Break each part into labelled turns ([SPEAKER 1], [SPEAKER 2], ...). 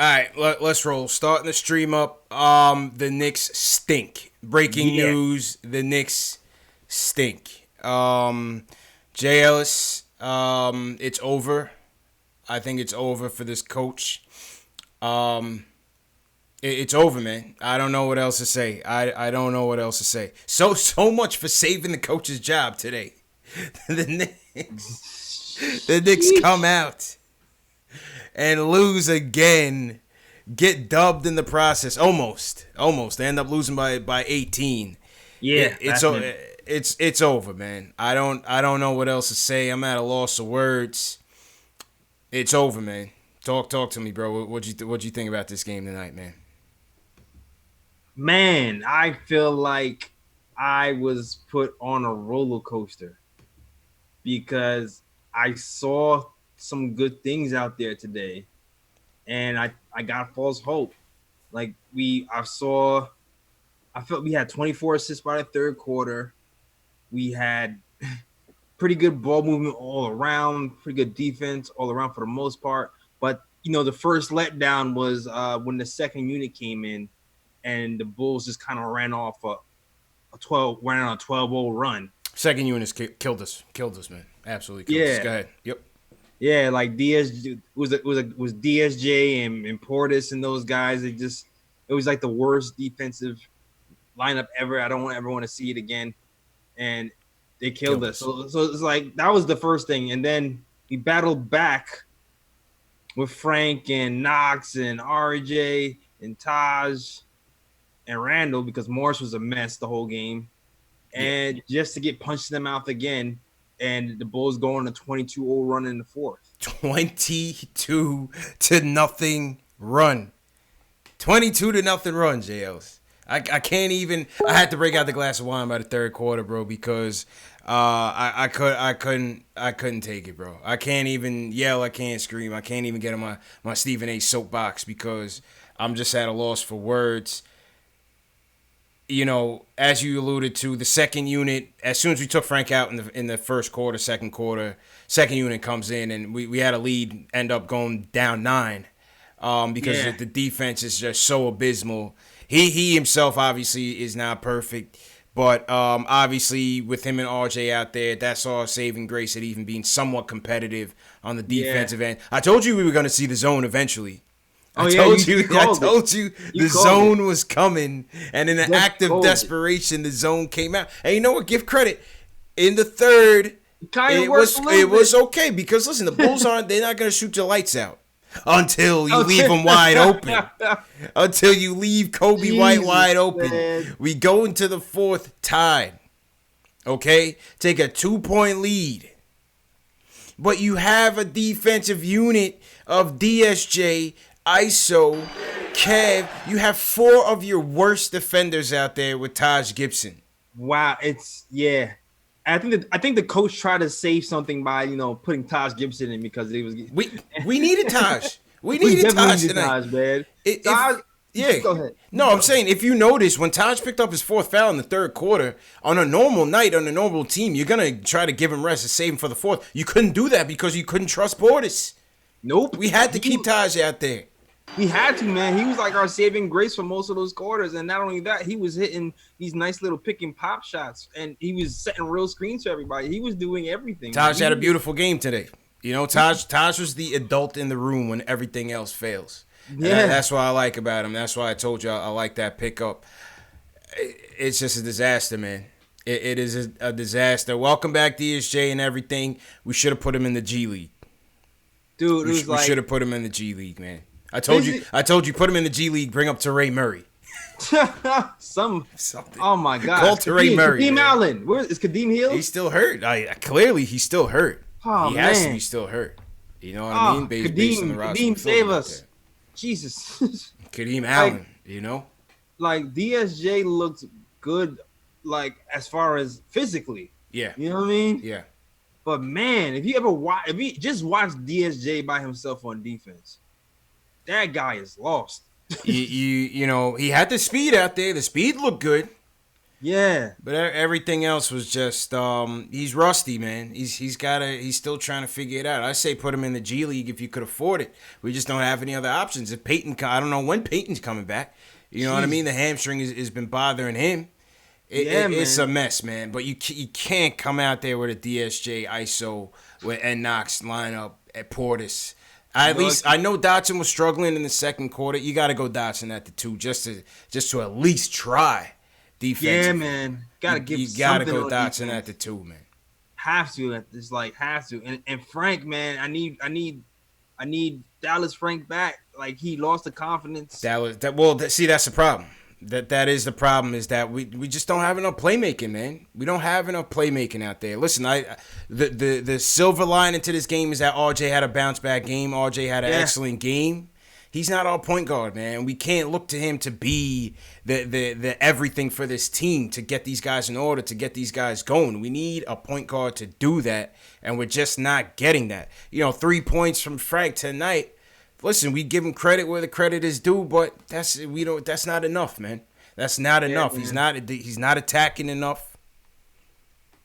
[SPEAKER 1] right, let's roll. Starting the stream up. The Knicks stink. Breaking news: the Knicks stink. Jay Ellis. It's over. I think it's over for this coach. It's over, man. I don't know what else to say. I don't know what else to say. So much for saving the coach's job today. The Knicks come out and lose again. Get dubbed in the process. Almost. They end up losing by 18.
[SPEAKER 2] Yeah,
[SPEAKER 1] it's over, man. I don't know what else to say. I'm at a loss of words. It's over, man. Talk to me, bro. What'd you think about this game tonight, man?
[SPEAKER 2] Man, I feel like I was put on a roller coaster because I saw some good things out there today, and I got false hope. Like I felt we had 24 assists by the third quarter. We had pretty good ball movement all around, pretty good defense all around for the most part. But the first letdown was when the second unit came in. And the Bulls just kind of ran off a 12-0 run.
[SPEAKER 1] Second unit killed us, man. Absolutely killed us. Go ahead. Yep.
[SPEAKER 2] Yeah, like DSJ was DSJ and Portis and those guys. It was like the worst defensive lineup ever. I don't ever want to see it again. And they killed us. So it's like that was the first thing, and then we battled back with Frank and Knox and RJ and Taj and Randle because Morris was a mess the whole game. And just to get punched in the mouth again, and the Bulls go on a 22-0 run in the fourth.
[SPEAKER 1] 22-0 run. 22-0 run, JLs. I can't even. I had to break out the glass of wine by the third quarter, bro, because I couldn't take it, bro. I can't even yell. I can't scream. I can't even get on my Stephen A. soapbox because I'm just at a loss for words. As you alluded to, the second unit, as soon as we took Frank out in the first quarter, second unit comes in, and we had a lead, end up going down 9 because the defense is just so abysmal. He himself obviously is not perfect, but obviously with him and RJ out there, that's all saving grace at even being somewhat competitive on the defensive end. I told you we were going to see the zone eventually. I told you the zone was coming, and in an act of desperation, the zone came out. And you know what? Give credit. In the third, it was okay because listen, the Bulls they're not going to shoot your lights out until you leave them wide open. Until you leave Kobe White wide open. Man. We go into the fourth tied. Okay? Take a 2-point lead. But you have a defensive unit of DSJ, ISO, Kev. You have 4 of your worst defenders out there with Taj Gibson.
[SPEAKER 2] Wow, I think the coach tried to save something by putting Taj Gibson in because it was
[SPEAKER 1] we needed Taj. We needed Taj tonight.
[SPEAKER 2] Taj, man.
[SPEAKER 1] Go ahead. No, I'm saying if you notice when Taj picked up his 4th foul in the third quarter on a normal night on a normal team, you're gonna try to give him rest and save him for the 4th. You couldn't do that because you couldn't trust Portis.
[SPEAKER 2] Nope.
[SPEAKER 1] We had to keep Taj out there.
[SPEAKER 2] We had to, man. He was like our saving grace for most of those quarters. And not only that, he was hitting these nice little pick and pop shots. And he was setting real screens for everybody. He was doing everything.
[SPEAKER 1] Taj had a beautiful game today. Taj was the adult in the room when everything else fails. Yeah. And that's what I like about him. That's why I told you I like that pickup. It's just a disaster, man. It is a disaster. Welcome back, DSJ and everything. We should have put him in the G League.
[SPEAKER 2] Dude,
[SPEAKER 1] we should have put him in the G League, man. I told you, put him in the G League. Bring up Teray Murray.
[SPEAKER 2] Something. Oh my God!
[SPEAKER 1] Call Teray Murray.
[SPEAKER 2] Kadeem Allen. Where is Kadeem healed?
[SPEAKER 1] He's still hurt. Clearly, he's still hurt.
[SPEAKER 2] Oh,
[SPEAKER 1] he has to be still hurt. You know what I mean? Based on the roster.
[SPEAKER 2] Kadeem, save us. Jesus.
[SPEAKER 1] Kadeem Allen.
[SPEAKER 2] Like DSJ looks good. Like as far as physically.
[SPEAKER 1] Yeah.
[SPEAKER 2] You know what I mean?
[SPEAKER 1] Yeah.
[SPEAKER 2] But man, if you just watch DSJ by himself on defense, that guy is lost.
[SPEAKER 1] He had the speed out there. The speed looked good.
[SPEAKER 2] Yeah.
[SPEAKER 1] But everything else was just he's rusty, man. He's still trying to figure it out. I say put him in the G League if you could afford it. We just don't have any other options. If I don't know when Peyton's coming back. You know what I mean? The hamstring has been bothering him. It's a mess, man. But you can't come out there with a DSJ ISO and Knox lineup at Portis. At least I know Dotson was struggling in the second quarter. You got to go Dotson at the 2 just to at least try defense.
[SPEAKER 2] Yeah, man. Gotta go
[SPEAKER 1] Dotson at the 2, man.
[SPEAKER 2] Have to. It's like have to. And Frank, man, I need Dallas Frank back. Like he lost the confidence.
[SPEAKER 1] See, that's the problem. That is the problem, is that we just don't have enough playmaking, man. We don't have enough playmaking out there. Listen, the silver lining to this game is that RJ had a bounce back game. RJ had an excellent game. He's not our point guard, man. We can't look to him to be the everything for this team, to get these guys in order, to get these guys going. We need a point guard to do that, and we're just not getting that. 3 points from Frank tonight. Listen, we give him credit where the credit is due, but that's not enough, man. That's not enough. Man. He's not attacking enough.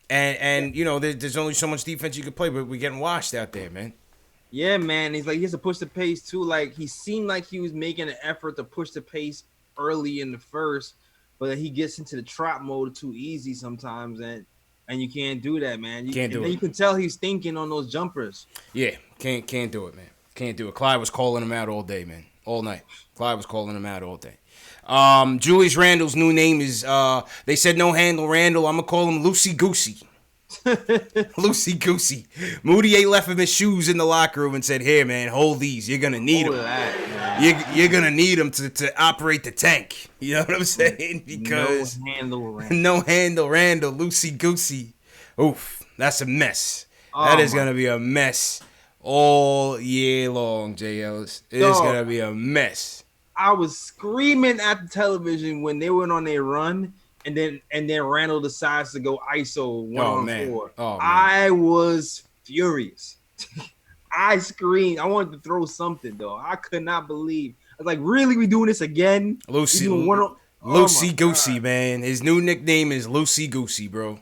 [SPEAKER 1] And there's only so much defense you can play, but we're getting washed out there, man.
[SPEAKER 2] Yeah, man. He's like, he has to push the pace too. Like he seemed like he was making an effort to push the pace early in the first, but then he gets into the trap mode too easy sometimes, and you can't do that, man. You can tell he's thinking on those jumpers.
[SPEAKER 1] Yeah, can't do it, man. Can't do it. Clyde was calling him out all day, man. All night. Clyde was calling him out all day. Julius Randle's new name is, they said no handle Randle. I'm going to call him Loosey Goosey. Loosey Goosey. Moody left him his shoes in the locker room and said, here, man, hold these. You're going to need them. You're going to need them to operate the tank. You know what I'm saying? Because
[SPEAKER 2] no handle
[SPEAKER 1] Randle. Loosey Goosey. Oof, that's a mess. That is going to be a mess. All year long, J. Ellis. It's going to be a mess.
[SPEAKER 2] I was screaming at the television when they went on their run, and then Randall decides to go ISO 1-on-4. Oh, I was furious. I screamed. I wanted to throw something, though. I could not believe. I was like, really? We doing this again?
[SPEAKER 1] Loosey Goosey, man. His new nickname is Loosey Goosey, bro.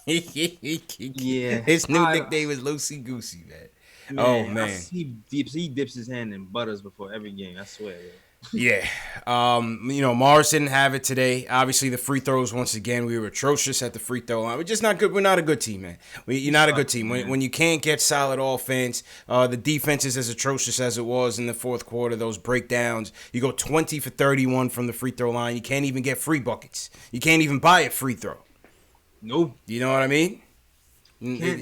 [SPEAKER 2] Yeah,
[SPEAKER 1] his new nickname is Loosey Goosey, man. Oh man,
[SPEAKER 2] he dips his hand in butters before every game. I swear.
[SPEAKER 1] Yeah. Morris didn't have it today. Obviously, the free throws once again we were atrocious at the free throw line. We're just not good. We're not a good team, man. You're not a good team when you can't get solid offense. The defense is as atrocious as it was in the fourth quarter. Those breakdowns. You go 20 for 31 from the free throw line. You can't even get free buckets. You can't even buy a free throw.
[SPEAKER 2] Nope.
[SPEAKER 1] You know what I mean?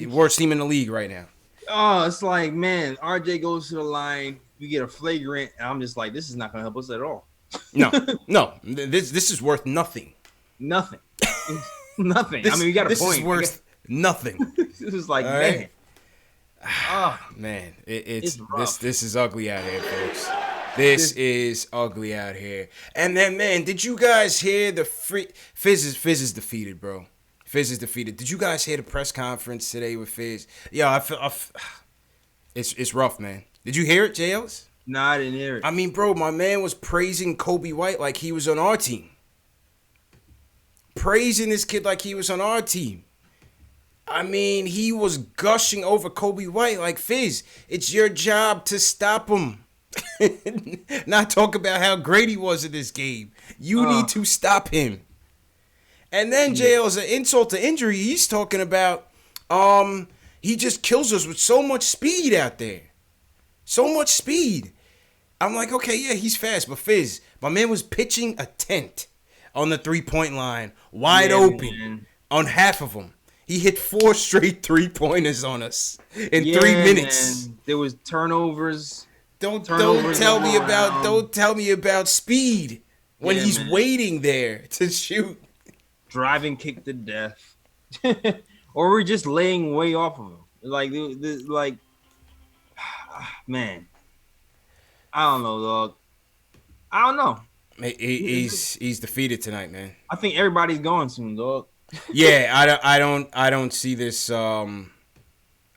[SPEAKER 1] Worst team in the league right now.
[SPEAKER 2] Oh, it's like, man, RJ goes to the line, we get a flagrant, and I'm just like, this is not going to help us at all.
[SPEAKER 1] No. This is worth nothing.
[SPEAKER 2] Nothing. Nothing. We got a point.
[SPEAKER 1] This is worth nothing.
[SPEAKER 2] This is like, man.
[SPEAKER 1] Right? Oh, man. This is ugly out here, folks. This is ugly out here. And then, man, did you guys hear the Fizz is defeated, bro. Fizz is defeated. Did you guys hear the press conference today with Fizz? Yeah, I feel it's rough, man. Did you hear it, J. Ellis?
[SPEAKER 2] No, I didn't hear it.
[SPEAKER 1] I mean, bro, my man was praising Kobe White like he was on our team. Praising this kid like he was on our team. I mean, he was gushing over Kobe White like, Fizz, it's your job to stop him. Not talk about how great he was in this game. You need to stop him. And then JL, as an insult to injury, he's talking about he just kills us with so much speed out there. So much speed. I'm like, okay, yeah, he's fast, but Fizz, my man was pitching a tent on the 3-point line, wide open, on half of them. He hit 4 straight 3-pointers on us in 3 minutes.
[SPEAKER 2] Man. There was turnovers.
[SPEAKER 1] Don't tell me about speed when he's waiting there to shoot.
[SPEAKER 2] Driving kick to death, or we're just laying way off of him. Like, man, I don't know, dog. I don't know.
[SPEAKER 1] He's defeated tonight, man.
[SPEAKER 2] I think everybody's going soon, dog.
[SPEAKER 1] Yeah, I don't see this. I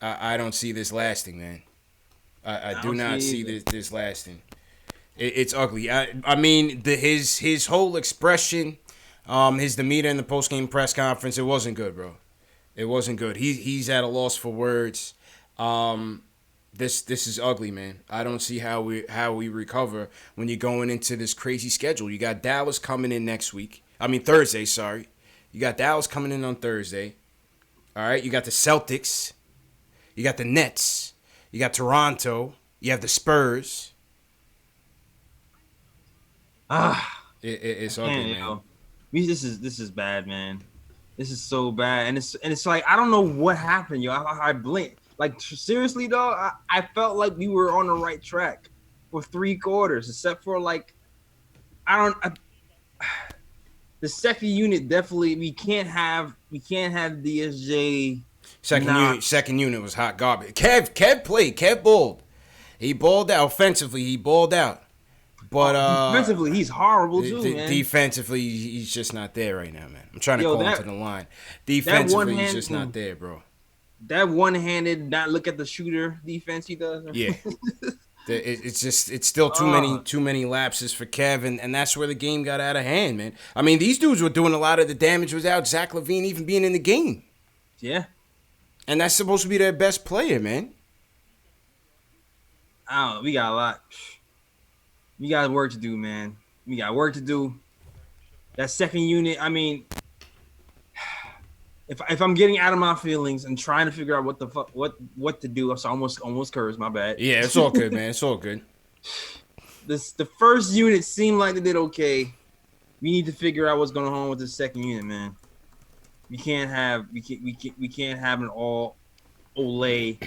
[SPEAKER 1] don't see this lasting, man. I do not see this lasting. It's ugly. I mean, his whole expression His demeanor in the post-game press conference, it wasn't good, bro. It wasn't good. He's at a loss for words. This is ugly, man. I don't see how we recover when you're going into this crazy schedule. You got Dallas coming in next week. Thursday, sorry. You got Dallas coming in on Thursday. All right, you got the Celtics. You got the Nets. You got Toronto. You have the Spurs. It's ugly, man.
[SPEAKER 2] This is bad, man. This is so bad, and it's like I don't know what happened, yo. I blinked. Like seriously, though, I felt like we were on the right track for 3 quarters, except for like the second unit definitely we can't have DSJ.
[SPEAKER 1] Second unit was hot garbage. Kev played. Kev balled. He balled out offensively. He balled out. But
[SPEAKER 2] defensively, he's horrible too, man.
[SPEAKER 1] Defensively, he's just not there right now, man. I'm trying to call him to the line. Defensively, he's just not there, bro.
[SPEAKER 2] That one-handed, not look at the shooter defense he does.
[SPEAKER 1] Yeah, it's still too many lapses for Kev, and that's where the game got out of hand, man. I mean, these dudes were doing a lot of the damage without Zach LaVine even being in the game.
[SPEAKER 2] Yeah,
[SPEAKER 1] and that's supposed to be their best player, man.
[SPEAKER 2] I don't know. We got a lot. We got work to do, man. We got work to do. That second unit, I mean, if I'm getting out of my feelings and trying to figure out what the fuck what to do, so I almost cursed, my bad.
[SPEAKER 1] Yeah, it's all good, man. It's all good.
[SPEAKER 2] The first unit seemed like they did okay. We need to figure out what's going on with the second unit, man. We can't have an all Olay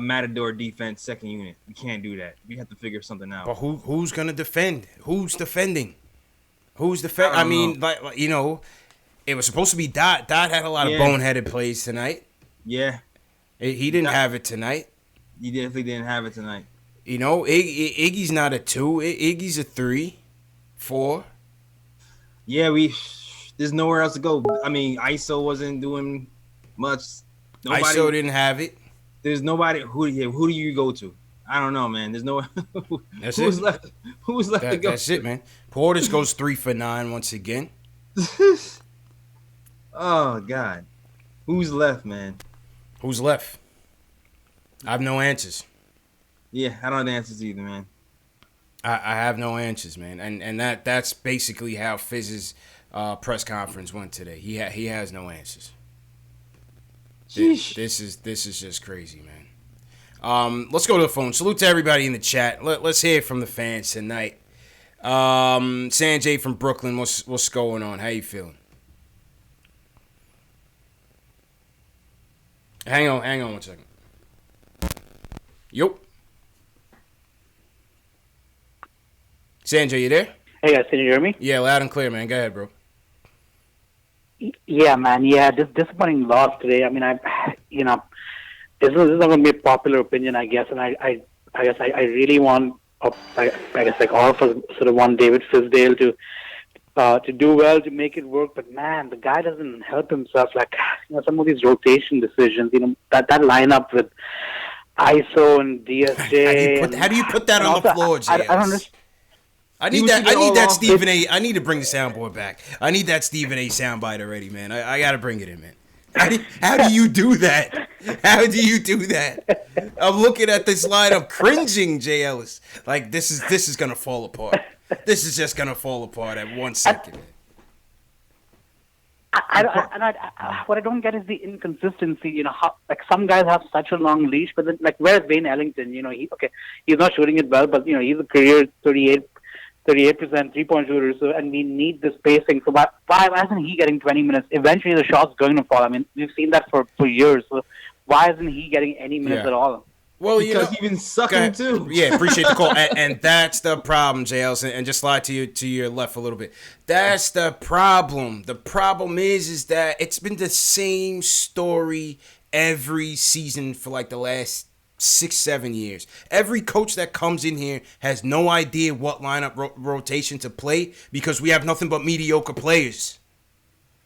[SPEAKER 2] Matador defense second unit. We can't do that. We have to figure something out.
[SPEAKER 1] But who's gonna defend? Who's defending? Who's defending? I mean, like you know, it was supposed to be Dot. Dot had a lot of boneheaded plays tonight.
[SPEAKER 2] Yeah,
[SPEAKER 1] he didn't have it tonight.
[SPEAKER 2] He definitely didn't have it tonight.
[SPEAKER 1] You know, Iggy's not a 2. Iggy's a 3, 4.
[SPEAKER 2] Yeah, there's nowhere else to go. I mean, ISO wasn't doing much.
[SPEAKER 1] ISO didn't have it.
[SPEAKER 2] There's nobody. Who do you go to? I don't know, man. There's no. Who's left to go?
[SPEAKER 1] That's it, man. Portis goes 3 for 9 once again.
[SPEAKER 2] Oh God, who's left, man?
[SPEAKER 1] Who's left? I have no answers.
[SPEAKER 2] Yeah, I don't have the answers either, man.
[SPEAKER 1] I have no answers, man, and that's basically how Fizz's press conference went today. He has no answers. This is just crazy, man. Let's go to the phone. Salute to everybody in the chat. Let's hear from the fans tonight. Sanjay from Brooklyn, what's going on? How you feeling? Hang on 1 second. Yup. Sanjay, you there?
[SPEAKER 3] Hey guys, can you hear me?
[SPEAKER 1] Yeah, loud and clear, man. Go ahead, bro.
[SPEAKER 3] Yeah, man. Yeah, disappointing loss today. I mean, this is not going to be a popular opinion, I guess, and I guess I really want, I guess like all of us sort of want David Fizdale to do well, to make it work. But man, the guy doesn't help himself. Like, you know, some of these rotation decisions, you know, that lineup with ISO and DSJ.
[SPEAKER 1] How do you put that on the floor, JS?
[SPEAKER 3] I don't understand.
[SPEAKER 1] I need that Stephen A. I need to bring the soundboard back. I need that Stephen A. soundbite already, man. I got to bring it in, man. How do you do that? How do you do that? I'm looking at this lineup, cringing, Jay Ellis. Like, this is going to fall apart. This is just going to fall apart at 1 second.
[SPEAKER 3] What I don't get is the inconsistency. You know, how, like, some guys have such a long leash, but then, like, where's Wayne Ellington? You know, he's not shooting it well, but, you know, he's a career 38% 3-point shooter, so, and we need the spacing. So why isn't he getting 20 minutes? Eventually the shot's going to fall. I mean, we've seen that for years. So why isn't he getting any minutes at all?
[SPEAKER 1] Well,
[SPEAKER 2] because he's been sucking too.
[SPEAKER 1] Yeah, appreciate the call. And that's the problem, JLs. And just slide to your left a little bit. That's the problem. The problem is that it's been the same story every season for like the last 6-7 years. Every coach that comes in here has no idea what lineup rotation to play because we have nothing but mediocre players.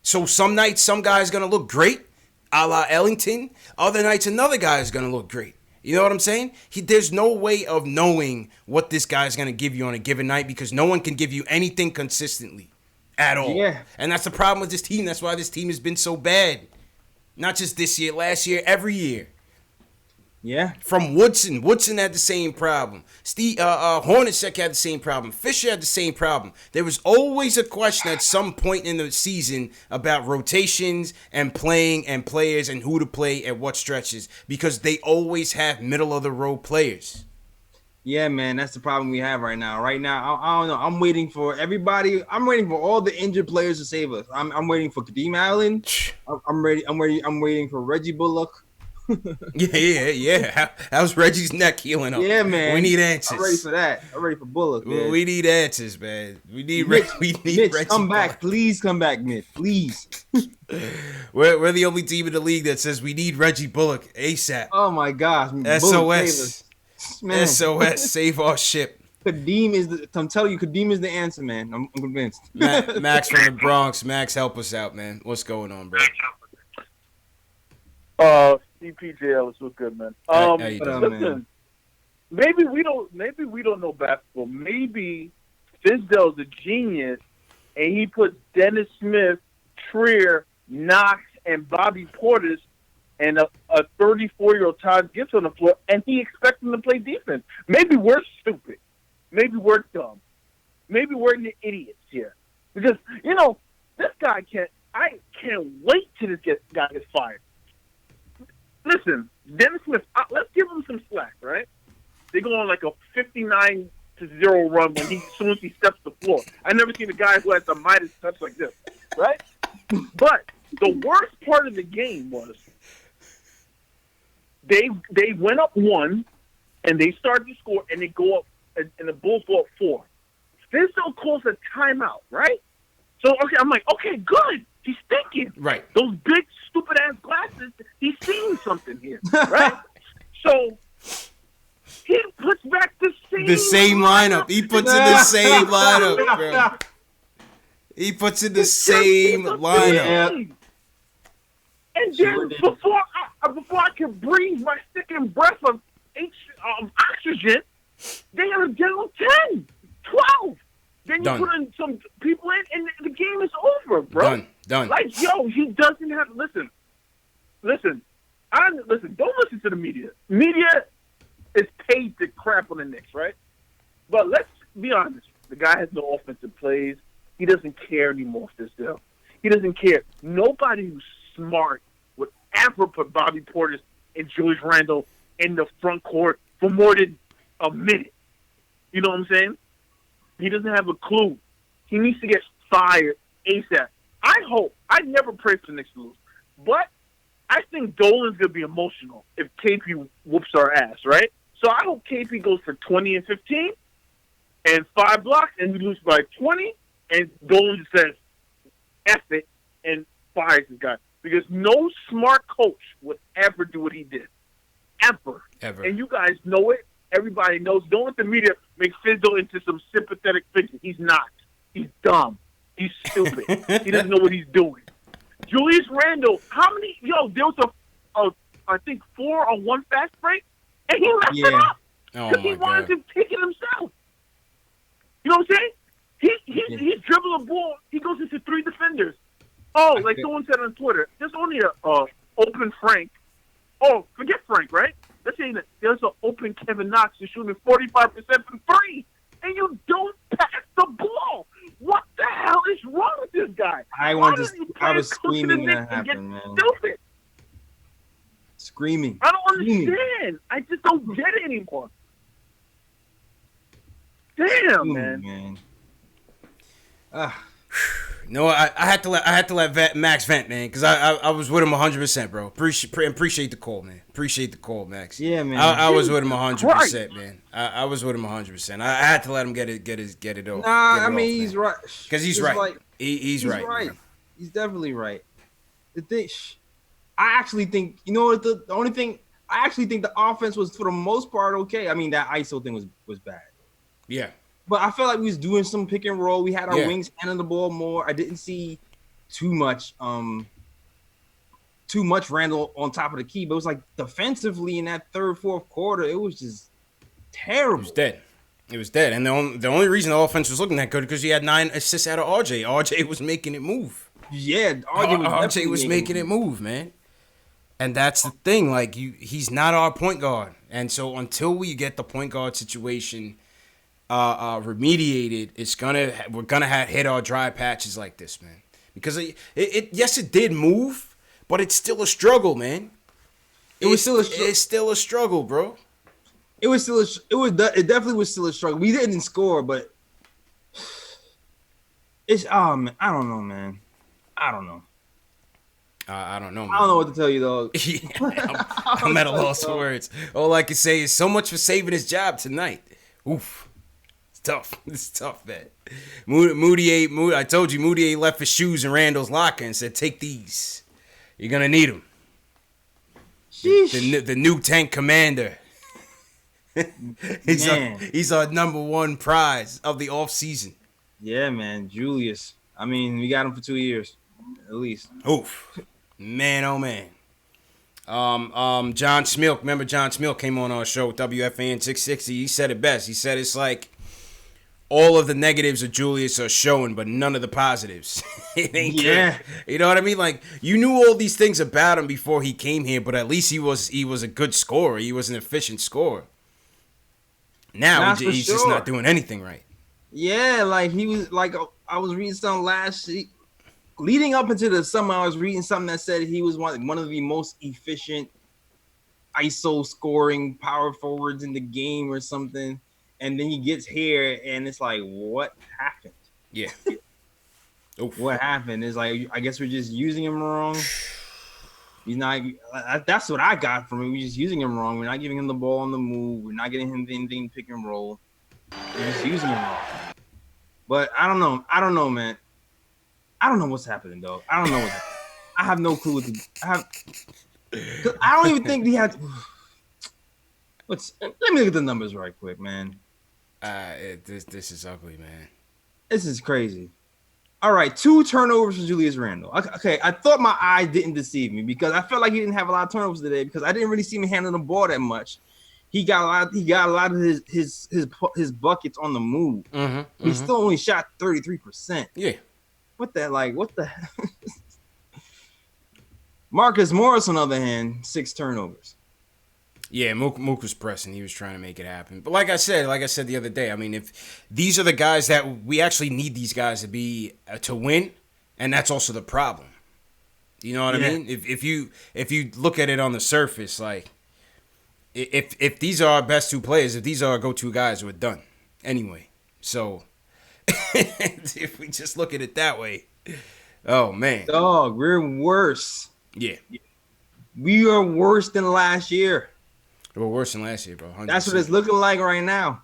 [SPEAKER 1] So some nights some guy's gonna look great, a la Ellington. Other nights another guy is gonna look great. You know what I'm saying? There's no way of knowing what this guy's gonna give you on a given night because no one can give you anything consistently. at all.
[SPEAKER 2] Yeah.
[SPEAKER 1] And that's the problem with this team. That's why this team has been so bad. Not just this year, last year, every year.
[SPEAKER 2] Yeah.
[SPEAKER 1] From Woodson had the same problem. Hornacek had the same problem. Fisher had the same problem. There was always a question at some point in the season about rotations and playing and players and who to play at what stretches because they always have middle of the road players.
[SPEAKER 2] Yeah, man, that's the problem we have right now. Right now, I don't know. I'm waiting for everybody. I'm waiting for all the injured players to save us. I'm waiting for Kadeem Allen. I'm ready. I'm waiting for Reggie Bullock.
[SPEAKER 1] Yeah. How's Reggie's neck healing up?
[SPEAKER 2] Yeah, man.
[SPEAKER 1] We need answers.
[SPEAKER 2] I'm ready for that. I'm ready for Bullock, man.
[SPEAKER 1] We need answers, man. We need
[SPEAKER 2] Mitch,
[SPEAKER 1] Reggie.
[SPEAKER 2] come back. Please come back, Mitch. Please.
[SPEAKER 1] We're the only team in the league that says we need Reggie Bullock ASAP.
[SPEAKER 2] Oh, my gosh.
[SPEAKER 1] SOS.
[SPEAKER 2] Man.
[SPEAKER 1] SOS. Save our ship.
[SPEAKER 2] Kadeem is I'm telling you, Kadeem is the answer, man. I'm convinced.
[SPEAKER 1] Max from the Bronx. Max, help us out, man. What's going on, bro?
[SPEAKER 4] CPJ, what's good, man?
[SPEAKER 1] How you
[SPEAKER 2] doing,
[SPEAKER 4] Listen,
[SPEAKER 2] man?
[SPEAKER 4] maybe we don't know basketball. Maybe Fizdale's a genius, and he put Dennis Smith, Trier, Knox, and Bobby Portis, and a 34-year-old Todd Gibbs on the floor, and he expects them to play defense. Maybe we're stupid. Maybe we're dumb. Maybe we're the idiots here. Because, this guy I can't wait till this guy gets fired. Listen, Dennis Smith, let's give him some slack, right? They go on like a 59-0 run as soon as he steps the floor. I never seen a guy who has the Midas touch like this, right? But the worst part of the game was they went up 1, and they started to score, and they go up, and the Bulls go up 4. Fizdale calls a timeout, right? So, okay, I'm like, okay, good. He's thinking.
[SPEAKER 1] Right.
[SPEAKER 4] Those big, stupid-ass glasses, he's seeing something here, right? So, he puts back the same
[SPEAKER 1] lineup. He puts in the same lineup, bro. He puts in the same lineup.
[SPEAKER 4] And then before I can breathe my sticking breath of oxygen, they are down 10, 12. Then you put in some people in, and the game is over, bro.
[SPEAKER 1] Done.
[SPEAKER 4] Like, he doesn't have. Listen. Don't listen to the media. Media is paid to crap on the Knicks, right? But let's be honest. The guy has no offensive plays. He doesn't care anymore, Fizdale. He doesn't care. Nobody who's smart would ever put Bobby Portis and Julius Randle in the front court for more than a minute. You know what I'm saying? He doesn't have a clue. He needs to get fired ASAP. I never pray for the Knicks to lose, but I think Dolan's going to be emotional if KP whoops our ass, right? So I hope KP goes for 20 and 15 and 5 blocks, and we lose by 20, and Dolan just says, F it, and fires the guy. Because no smart coach would ever do what he did. Ever. And you guys know it. Everybody knows. Don't let the media make Fizdale into some sympathetic figure. He's not. He's dumb. He's stupid. He doesn't know what he's doing. Julius Randle, how many? There was I think 4 on 1 fast break, and he left it up because he wanted to take it himself. You know what I'm saying? He dribbled a ball. He goes into 3 defenders. Like someone said on Twitter, there's only a open Frank. Oh, forget Frank, right? Let's say that there's an open Kevin Knox who's shooting 45% from 3, and you don't pass the ball. What the hell is wrong with this guy?
[SPEAKER 2] I was screaming when that happened, man.
[SPEAKER 4] Stupid.
[SPEAKER 2] Screaming.
[SPEAKER 4] I don't understand. I just don't get it anymore. Damn, man.
[SPEAKER 1] No, I had to let Max vent, man, because I was with him 100%, bro. Appreciate the call, man. Appreciate the call, Max.
[SPEAKER 2] Yeah, man.
[SPEAKER 1] I was with him 100%, man. I was with him 100%. I had to let him get it off.
[SPEAKER 2] Nah, he's right.
[SPEAKER 1] Because he's right. He's right.
[SPEAKER 2] Man. He's definitely right. The thing, I actually think the only thing I actually think the offense was for the most part okay. I mean that ISO thing was bad.
[SPEAKER 1] Yeah.
[SPEAKER 2] But I felt like we was doing some pick and roll. We had our wings handling the ball more. I didn't see too much Randle on top of the key. But it was like defensively in that third, fourth quarter, it was just terrible.
[SPEAKER 1] He was dead. It was dead. And the only reason the offense was looking that good because he had 9 assists out of RJ. RJ was making it move.
[SPEAKER 2] Yeah,
[SPEAKER 1] RJ was making it move, man. And that's the thing. Like, he's not our point guard. And so until we get the point guard situation remediated, we're gonna hit our dry patches like this, man. Because yes, it did move, but it's still a struggle, man. It's still a struggle, bro.
[SPEAKER 2] It definitely was still a struggle. We didn't score, but it's I don't know, man. I don't know.
[SPEAKER 1] I don't know, man.
[SPEAKER 2] I don't know what to tell you, though.
[SPEAKER 1] I'm at a loss for words. All I can say is so much for saving his job tonight. Oof. It's tough. It's tough, man. Moody, I told you, Moody left his shoes in Randall's locker and said, take these. You're going to need them. The new tank commander. He's our number one prize of the offseason.
[SPEAKER 2] Yeah, man. Julius. I mean, we got him for 2 years, at least.
[SPEAKER 1] Oof. Man, oh, man. John Smilk. Remember John Smilk came on our show, WFAN 660. He said it best. He said it's like all of the negatives of Julius are showing, but none of the positives. It ain't good. You know what I mean? Like, you knew all these things about him before he came here, but at least he was a good scorer. He was an efficient scorer. Now he's just not doing anything right.
[SPEAKER 2] Yeah, like he was like I was reading something last week. Leading up into the summer, I was reading something that said he was one of the most efficient ISO scoring power forwards in the game or something. And then he gets here, and it's like, what happened?
[SPEAKER 1] Yeah.
[SPEAKER 2] What happened? It's like, I guess we're just using him wrong. He's not. That's what I got from him. We're just using him wrong. We're not giving him the ball on the move. We're not getting him anything pick and roll. We're just using him wrong. But I don't know, man. I don't know what's happening, though. I don't know what's happening. I have no clue. I don't even think he had. Let me look at the numbers right quick, man.
[SPEAKER 1] This is ugly, man.
[SPEAKER 2] This is crazy. All right, 2 turnovers for Julius Randle. Okay, I thought my eyes didn't deceive me because I felt like he didn't have a lot of turnovers today because I didn't really see him handling the ball that much. He got a lot of his buckets on the move. He still only shot 33%.
[SPEAKER 1] Yeah.
[SPEAKER 2] What the Marcus Morris, on the other hand, 6 turnovers.
[SPEAKER 1] Yeah, Mook was pressing. He was trying to make it happen. But like I said the other day, I mean, if these are the guys that we actually need these guys to be to win, and that's also the problem. You know what I mean? If you look at it on the surface, like if these are our best 2 players, if these are our go-to guys, we're done anyway. So if we just look at it that way, oh man,
[SPEAKER 2] dog, we're worse.
[SPEAKER 1] Yeah,
[SPEAKER 2] we are worse than last year.
[SPEAKER 1] We're worse than last year, bro. 100%.
[SPEAKER 2] That's what it's looking like right now.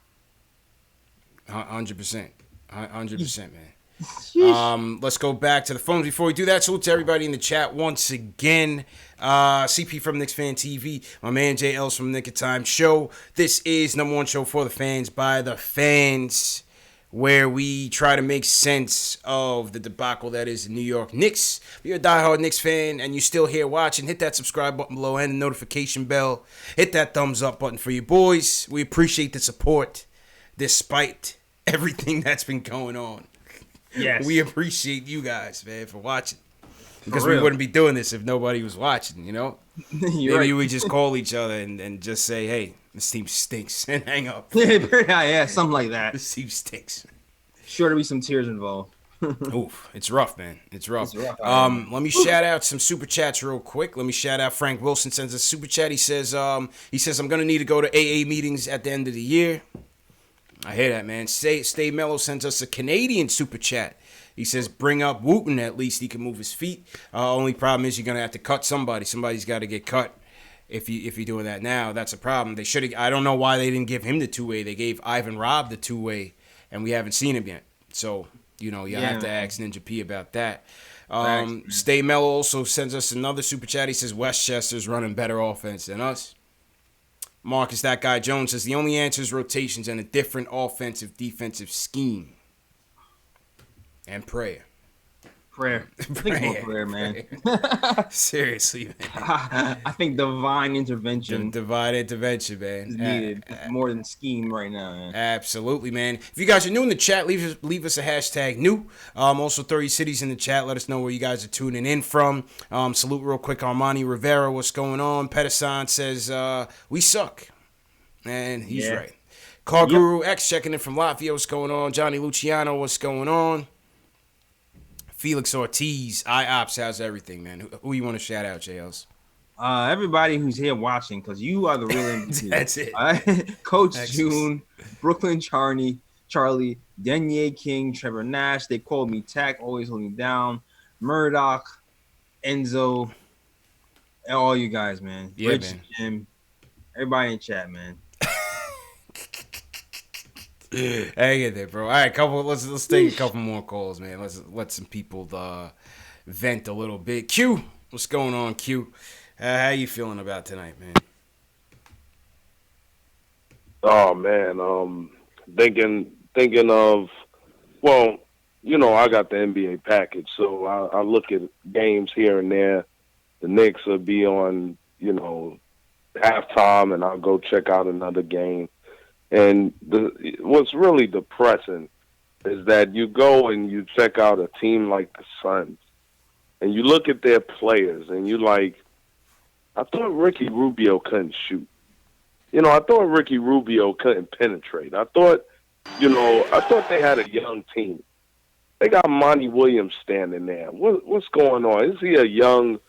[SPEAKER 1] 100%, 100%, man. Let's go back to the phones before we do that. Salute to everybody in the chat once again. CP from KnicksFanTV, my man JL's from Nick of Time Show. This is number 1 show for the fans by the fans, where we try to make sense of the debacle that is the New York Knicks. If you're a diehard Knicks fan and you're still here watching, hit that subscribe button below and the notification bell. Hit that thumbs up button for you boys. We appreciate the support despite everything that's been going on.
[SPEAKER 2] Yes.
[SPEAKER 1] We appreciate you guys, man, for watching. Because we wouldn't be doing this if nobody was watching, you know? Maybe we just call each other and just say, hey, this team stinks, and hang up.
[SPEAKER 2] Yeah, something like that.
[SPEAKER 1] This team stinks.
[SPEAKER 2] Sure to be some tears involved.
[SPEAKER 1] Oof, it's rough, man. It's rough. Let me shout out some super chats real quick. Let me shout out Frank Wilson sends a super chat. He says I'm gonna need to go to AA meetings at the end of the year. I hear that, man. Stay Mellow sends us a Canadian super chat. He says, bring up Wooten. At least he can move his feet. Only problem is you're gonna have to cut somebody. Somebody's got to get cut. If you're doing that now, that's a problem. They should. I don't know why they didn't give him the 2-way. They gave Ivan Robb the 2-way, and we haven't seen him yet. So you have to ask Ninja P about that. Stay Mellow also sends us another super chat. He says Westchester's running better offense than us. Marcus, that guy Jones, says the only answer is rotations and a different offensive defensive scheme and prayer.
[SPEAKER 2] Prayer. I think it's more prayer, man.
[SPEAKER 1] Seriously, man.
[SPEAKER 2] I think divine intervention
[SPEAKER 1] Divine intervention, man.
[SPEAKER 2] is needed more than scheme right now, man.
[SPEAKER 1] Absolutely, man. If you guys are new in the chat, leave us a hashtag new. Also, 30 cities in the chat. Let us know where you guys are tuning in from. Salute real quick, Armani Rivera. What's going on? Pedersen says, we suck. And he's right. Car Guru X checking in from Latvia. What's going on? Johnny Luciano. What's going on? Felix Ortiz, IOPS, how's everything, man? Who you want to shout out, JLs?
[SPEAKER 2] Everybody who's here watching, because you are the real MVP.
[SPEAKER 1] That's it.
[SPEAKER 2] Coach June, Brooklyn Charlie, Denier King, Trevor Nash. They called me Tack, always holding me down. Murdoch, Enzo, and all you guys, man.
[SPEAKER 1] Yeah,
[SPEAKER 2] Rich,
[SPEAKER 1] man.
[SPEAKER 2] Jim, everybody in chat, man.
[SPEAKER 1] Hang in there, bro. All right, let's take a couple more calls, man. Let's let some people vent a little bit. Q, what's going on, Q? How you feeling about tonight, man?
[SPEAKER 5] Oh man, thinking of, well, you know, I got the NBA package, so I look at games here and there. The Knicks will be on, you know, halftime, and I'll go check out another game. And what's really depressing is that you go and you check out a team like the Suns, and you look at their players, and you like, I thought Ricky Rubio couldn't shoot. You know, I thought Ricky Rubio couldn't penetrate. I thought they had a young team. They got Monty Williams standing there. What's going on? Is he a young,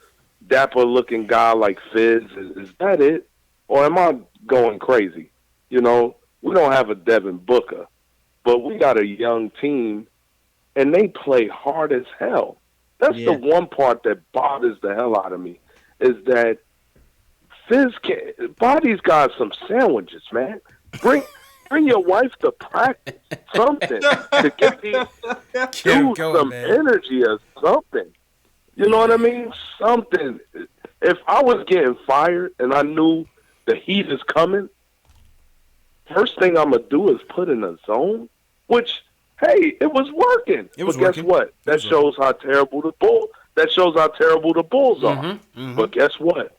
[SPEAKER 5] dapper-looking guy like Fizz? Is that it? Or am I going crazy? You know, we don't have a Devin Booker, but we got a young team, and they play hard as hell. That's the one part that bothers the hell out of me, is that Fizz buy these guys some sandwiches, man. Bring your wife to practice something to get these dudes some energy or something. You know what I mean? Something. If I was getting fired and I knew the heat is coming, first thing I'm going to do is put in a zone, which, hey, it was working. But guess what? That shows how terrible the Bulls are.
[SPEAKER 1] Mm-hmm.
[SPEAKER 5] But guess what?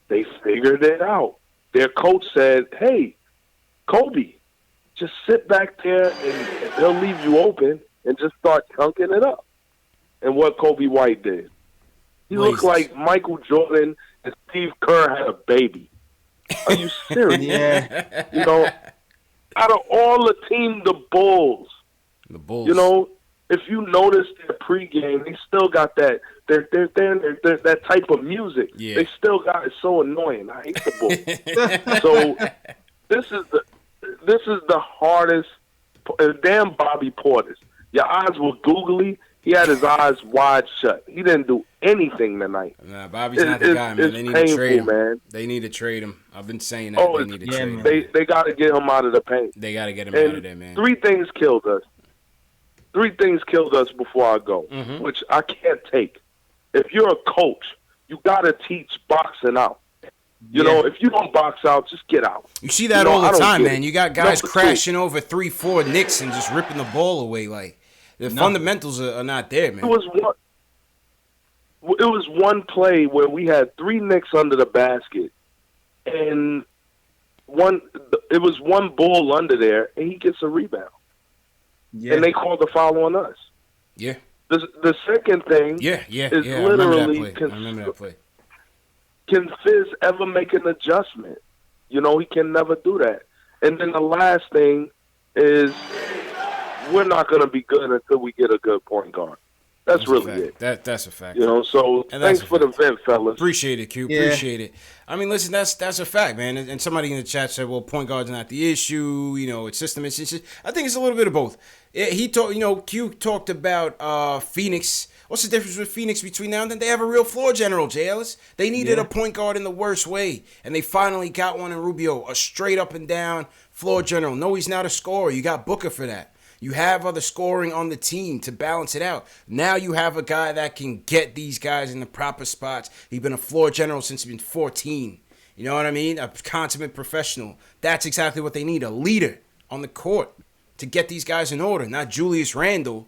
[SPEAKER 5] They figured it out. Their coach said, hey, Kobe, just sit back there and they'll leave you open and just start chunking it up. And what Kobe White did. He looked like Michael Jordan and Steve Kerr had a baby. Are you serious?
[SPEAKER 2] Yeah.
[SPEAKER 5] You know, out of all the team, the Bulls. You know, if you notice their pregame, they still got that that type of music.
[SPEAKER 1] Yeah.
[SPEAKER 5] They still got it. So annoying. I hate the Bulls. So this is the hardest. Damn Bobby Portis. Your eyes were googly. He had his eyes wide shut. He didn't do anything tonight.
[SPEAKER 1] Nah, Bobby's not the guy, man. They need to trade him.
[SPEAKER 5] Man.
[SPEAKER 1] They need to trade him. I've been saying that. They need to trade him.
[SPEAKER 5] They got to get him out of the paint.
[SPEAKER 1] They got to get him out of there, man.
[SPEAKER 5] Three things killed us before I go, which I can't take. If you're a coach, you got to teach boxing out. You know, if you don't box out, just get out.
[SPEAKER 1] You see that all the time, man. You got guys crashing over 3-4 Knicks and just ripping the ball away. Like, the fundamentals are not there, man.
[SPEAKER 5] It was one play where we had 3 Knicks under the basket, and it was one Bull under there, and he gets a rebound. Yeah. And they called the foul on us.
[SPEAKER 1] Yeah.
[SPEAKER 5] The second thing is literally,
[SPEAKER 1] I remember that play.
[SPEAKER 5] Can Fizz ever make an adjustment? You know, he can never do that. And then the last thing is we're not going to be good until we get a good point guard. That's really it.
[SPEAKER 1] That's a fact.
[SPEAKER 5] You know, so thanks for the vent, fellas.
[SPEAKER 1] Appreciate it, Q. Yeah. Appreciate it. I mean, listen, that's a fact, man. And somebody in the chat said, well, point guard's not the issue. You know, it's system. I think it's a little bit of both. Q talked about Phoenix. What's the difference with Phoenix between now and then? They have a real floor general, JLs. They needed a point guard in the worst way, and they finally got one in Rubio, a straight up and down floor general. No, he's not a scorer. You got Booker for that. You have other scoring on the team to balance it out. Now you have a guy that can get these guys in the proper spots. He's been a floor general since he's been 14. You know what I mean? A consummate professional. That's exactly what they need, a leader on the court to get these guys in order, not Julius Randle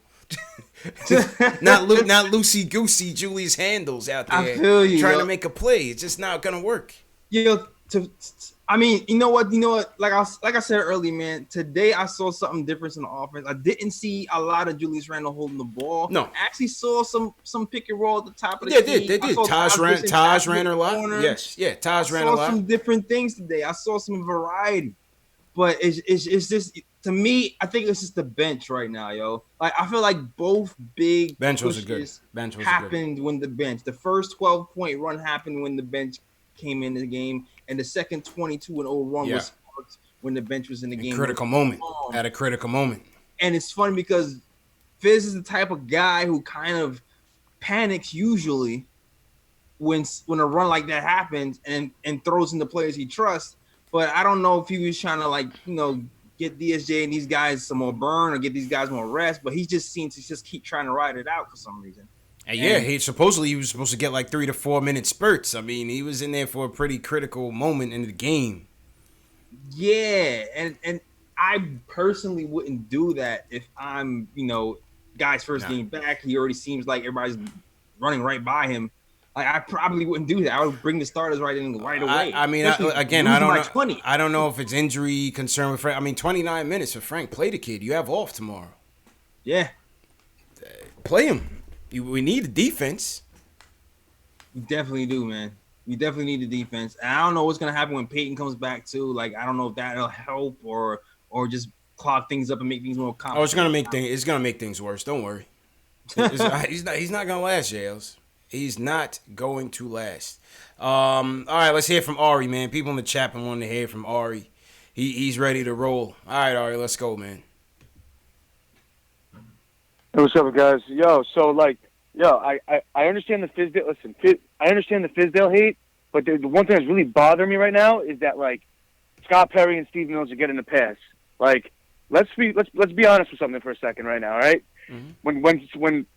[SPEAKER 1] not loosey goosey Julius Randle's out there
[SPEAKER 2] I feel you,
[SPEAKER 1] trying
[SPEAKER 2] yo.
[SPEAKER 1] to make a play. It's just not gonna work.
[SPEAKER 2] Yo, I mean, you know what? Like I said earlier, man. Today I saw something different in the offense. I didn't see a lot of Julius Randle holding the ball.
[SPEAKER 1] No.
[SPEAKER 2] I actually saw some pick and roll at the top of the
[SPEAKER 1] They did. Taj ran a lot. Yes, yeah. Taj ran a lot.
[SPEAKER 2] I saw some different things today. I saw some variety, but it's just, to me, I think it's just the bench right now, yo. Like I feel like both big
[SPEAKER 1] bench was
[SPEAKER 2] happened when the bench. The first 12-point run happened when the bench came in the game, and the second 22-0 run was sparked when the bench was in the game.
[SPEAKER 1] At a critical moment.
[SPEAKER 2] And it's funny because Fizz is the type of guy who kind of panics usually when a run like that happens and throws in the players he trusts. But I don't know if he was trying to get DSJ and these guys some more burn or get these guys more rest, but he just seems to just keep trying to ride it out for some reason.
[SPEAKER 1] And he was supposed to get like 3 to 4 minute spurts. I mean, he was in there for a pretty critical moment in the game.
[SPEAKER 2] Yeah, and I personally wouldn't do that if I'm, guy's first game back. He already seems like everybody's running right by him. Like I probably wouldn't do that. I would bring the starters right away.
[SPEAKER 1] I mean, again, I don't know if it's injury concern with Frank. I mean, 29 minutes for Frank. Play the kid. You have off tomorrow.
[SPEAKER 2] Yeah,
[SPEAKER 1] play him. We need a defense.
[SPEAKER 2] We definitely do, man. We definitely need the defense. And I don't know what's gonna happen when Peyton comes back too. Like I don't know if that'll help or just clog things up and make things more complicated.
[SPEAKER 1] It's gonna make things worse. Don't worry. He's not gonna last, Jails. He's not going to last. All right, let's hear from Ari, man. People in the chat want to hear from Ari. He's ready to roll. All right, Ari, let's go, man.
[SPEAKER 6] Hey, what's up, guys? I understand the Fizdale. Listen, I understand the Fizdale hate, but the one thing that's really bothering me right now is that Scott Perry and Steve Mills are getting the pass. Let's be honest with something for a second right now, all right? Mm-hmm.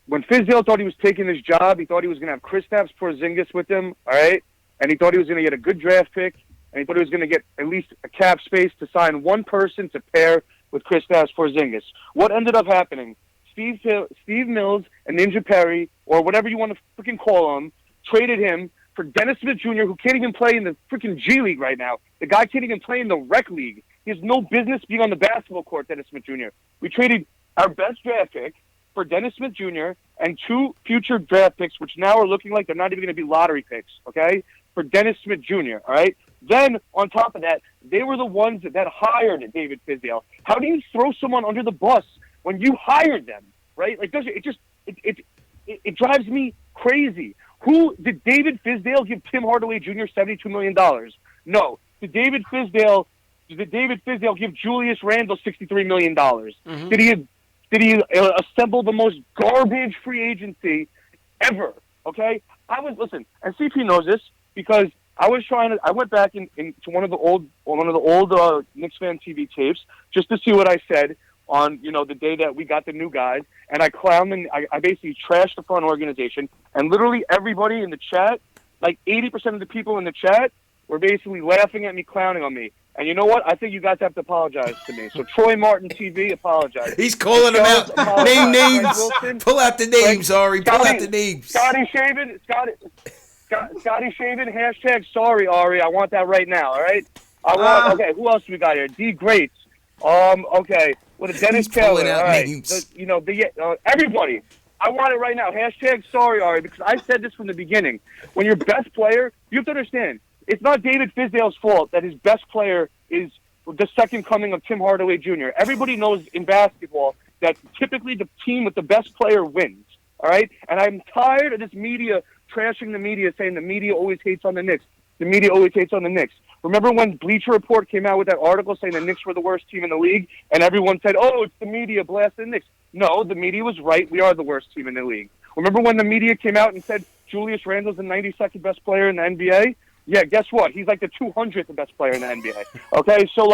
[SPEAKER 6] When Fizdale thought he was taking this job, he thought he was going to have Kristaps Porzingis with him, all right? And he thought he was going to get a good draft pick, and he thought he was going to get at least a cap space to sign one person to pair with Kristaps Porzingis. What ended up happening? Steve Mills and Ninja Perry, or whatever you want to freaking call him, traded him for Dennis Smith Jr., who can't even play in the freaking G League right now. The guy can't even play in the rec league. He has no business being on the basketball court, Dennis Smith Jr. We traded our best draft pick for Dennis Smith Jr. and 2 future draft picks, which now are looking like they're not even going to be lottery picks, okay, for Dennis Smith Jr., all right? Then, on top of that, they were the ones that hired David Fizdale. How do you throw someone under the bus when you hired them, right? It drives me crazy. Who did David Fizdale give Tim Hardaway Jr. $72 million? No. Did David Fizdale give Julius Randle $63 million? Mm-hmm. Did he assemble the most garbage free agency ever? Okay, and CP knows this because I went back into one of the old KnicksFanTV tapes just to see what I said on the day that we got the new guys, and I clowned and I basically trashed the front organization, and literally everybody in the chat, like 80% of the people in the chat, were basically laughing at me, clowning on me. And you know what? I think you guys have to apologize to me. So Troy Martin TV, apologize.
[SPEAKER 1] He's calling them out. Name names. Pull out the names, Ari. Pull out the names.
[SPEAKER 6] Scotty Shaven, hashtag sorry, Ari. I want that right now, all right? Okay, who else we got here? D. Greats. Okay. With a Dennis Taylor. All right. Everybody. I want it right now. Hashtag sorry, Ari, because I said this from the beginning. When your best player, you have to understand, it's not David Fizdale's fault that his best player is the second coming of Tim Hardaway Jr. Everybody knows in basketball that typically the team with the best player wins, all right? And I'm tired of this media trashing the media, saying the media always hates on the Knicks. The media always hates on the Knicks. Remember when Bleacher Report came out with that article saying the Knicks were the worst team in the league, and everyone said, oh, it's the media blasting the Knicks. No, the media was right. We are the worst team in the league. Remember when the media came out and said Julius Randle's the 92nd best player in the NBA? Yeah, guess what? He's like the 200th best player in the NBA. Okay, so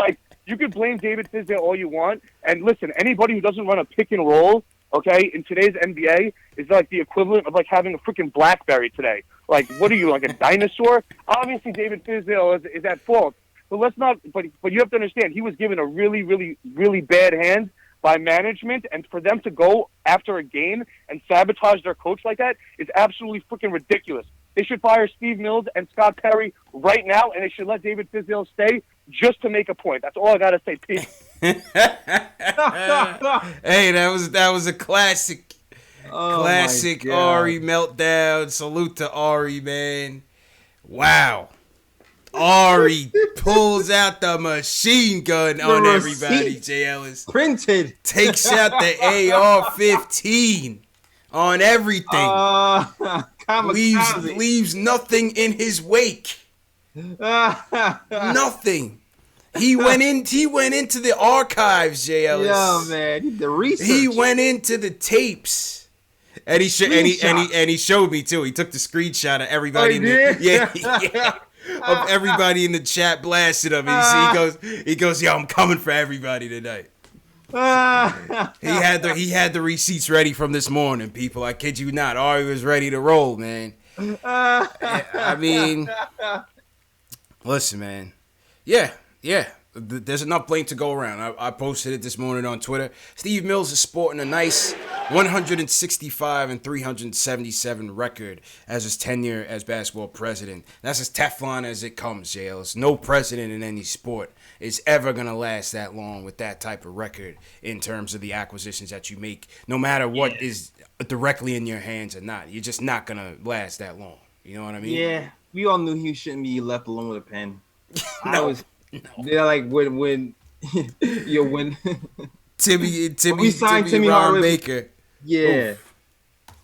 [SPEAKER 6] you could blame David Fizdale all you want, and listen, anybody who doesn't run a pick and roll, okay, in today's NBA is like the equivalent of having a freaking BlackBerry today. What are you, like a dinosaur? Obviously, David Fizdale is at fault, but let's not. But you have to understand, he was given a really, really, really bad hand by management, and for them to go after a game and sabotage their coach like that is absolutely freaking ridiculous. They should fire Steve Mills and Scott Perry right now, and they should let David Fizdale stay just to make a point. That's all I gotta say. Peace.
[SPEAKER 1] Hey, that was a classic. Classic Ari meltdown. Salute to Ari, man. Wow. Ari pulls out the machine gun on everybody, Jay Ellis.
[SPEAKER 2] Printed.
[SPEAKER 1] Takes out the AR-15 on everything. Leaves nothing in his wake. Nothing. He went into the archives, Jay Ellis.
[SPEAKER 2] Yeah, man. The research.
[SPEAKER 1] He went into the tapes. And he showed me too. He took the screenshot of everybody of everybody in the chat, blasted him. He goes, yo, I'm coming for everybody tonight. He had the receipts ready from this morning, people. I kid you not. Ari was ready to roll, man. I mean, listen, man. Yeah. There's enough blame to go around. I posted it this morning on Twitter. Steve Mills is sporting a nice 165 and 377 record as his tenure as basketball president. That's as Teflon as it comes, Jails. No president in any sport is ever going to last that long with that type of record in terms of the acquisitions that you make, no matter what is directly in your hands or not. You're just not going to last that long. You know what I mean?
[SPEAKER 2] Yeah, we all knew he shouldn't be left alone with a pen. They're like when
[SPEAKER 1] Timmy
[SPEAKER 2] we signed Timmy
[SPEAKER 1] Ron Baker.
[SPEAKER 2] Yeah. Oof.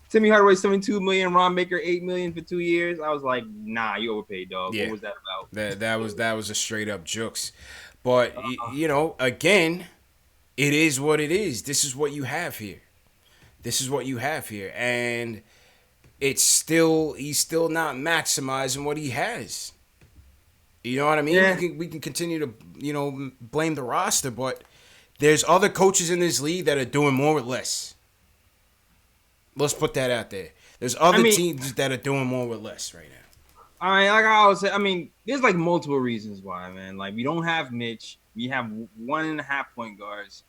[SPEAKER 2] Timmy Hardaway $72 million, Ron Baker $8 million for 2 years. I was like, nah, you overpaid, dog. Yeah. What was that about?
[SPEAKER 1] That was a straight up jokes. But you know, again, it is what it is. This is what you have here. And he's still not maximizing what he has. You know what I mean? Yeah. We can continue to, blame the roster, but there's other coaches in this league that are doing more with less. Let's put that out there. There's other teams that are doing more with less right now.
[SPEAKER 2] I mean, like I always say, there's like multiple reasons why, man. Like, we don't have Mitch. We have 1.5 point guards.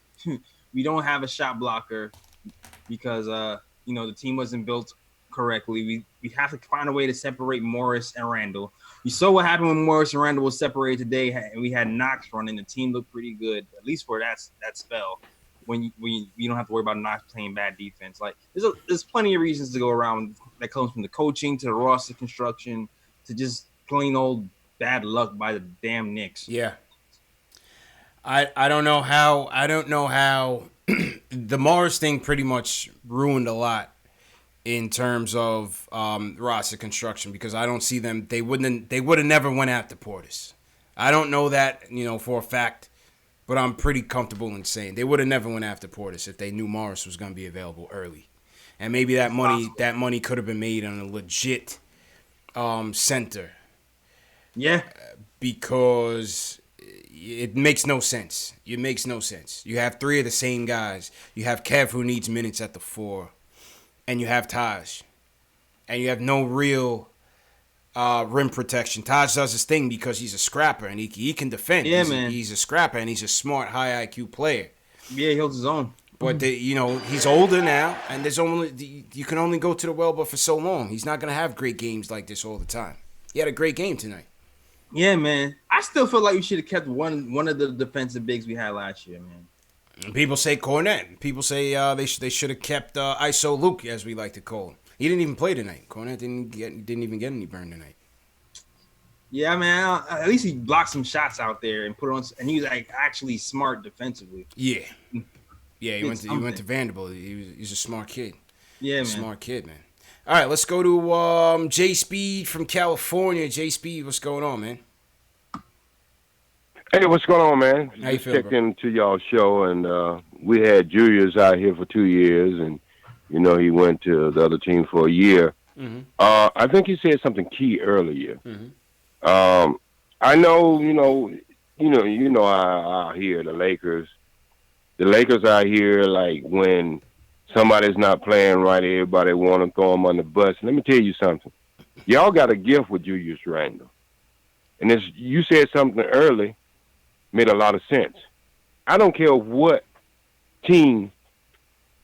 [SPEAKER 2] We don't have a shot blocker because, the team wasn't built correctly. We have to find a way to separate Morris and Randle. You saw what happened when Morris and Randle was separated today, and we had Knox running. The team looked pretty good, at least for that spell. When you don't have to worry about Knox playing bad defense. Like there's plenty of reasons to go around that comes from the coaching to the roster construction to just plain old bad luck by the damn Knicks.
[SPEAKER 1] Yeah. I don't know how the Morris thing pretty much ruined a lot in terms of roster construction because I don't see them. They would have never went after Portis. I don't know that for a fact, but I'm pretty comfortable in saying they would have never went after Portis if they knew Morris was going to be available early, and maybe that money could have been made on a legit center.
[SPEAKER 2] Yeah,
[SPEAKER 1] because it makes no sense. It makes no sense. You have three of the same guys. You have Kev who needs minutes at the 4. And you have Taj. And you have no real rim protection. Taj does his thing because he's a scrapper and he can defend.
[SPEAKER 2] Yeah,
[SPEAKER 1] he's a scrapper and he's a smart, high IQ player.
[SPEAKER 2] Yeah, he holds his own.
[SPEAKER 1] But he's older now, and you can only go to the well but for so long. He's not gonna have great games like this all the time. He had a great game tonight.
[SPEAKER 2] Yeah, man. I still feel like we should have kept one of the defensive bigs we had last year, man.
[SPEAKER 1] People say Cornette. People say they should have kept ISO Luke, as we like to call him. He didn't even play tonight. Cornette didn't even get any burn tonight.
[SPEAKER 2] Yeah, man. At least he blocked some shots out there and put on, and he was like actually smart defensively.
[SPEAKER 1] Yeah, he went to Vanderbilt. He's a smart kid.
[SPEAKER 2] Yeah, man.
[SPEAKER 1] Smart kid, man. All right, let's go to J Speed from California. J Speed, what's going on, man?
[SPEAKER 5] Hey, what's going on, man?
[SPEAKER 1] How you feel,
[SPEAKER 5] bro? Into y'all's show, and we had Julius out here for 2 years, and he went to the other team for a year.
[SPEAKER 1] Mm-hmm.
[SPEAKER 5] I think he said something key earlier.
[SPEAKER 1] Mm-hmm.
[SPEAKER 5] I know, I hear the Lakers. The Lakers out here, like when somebody's not playing right, everybody want to throw them on the bus. And let me tell you something. Y'all got a gift with Julius Randle, and you said something early. Made a lot of sense. I don't care what
[SPEAKER 7] team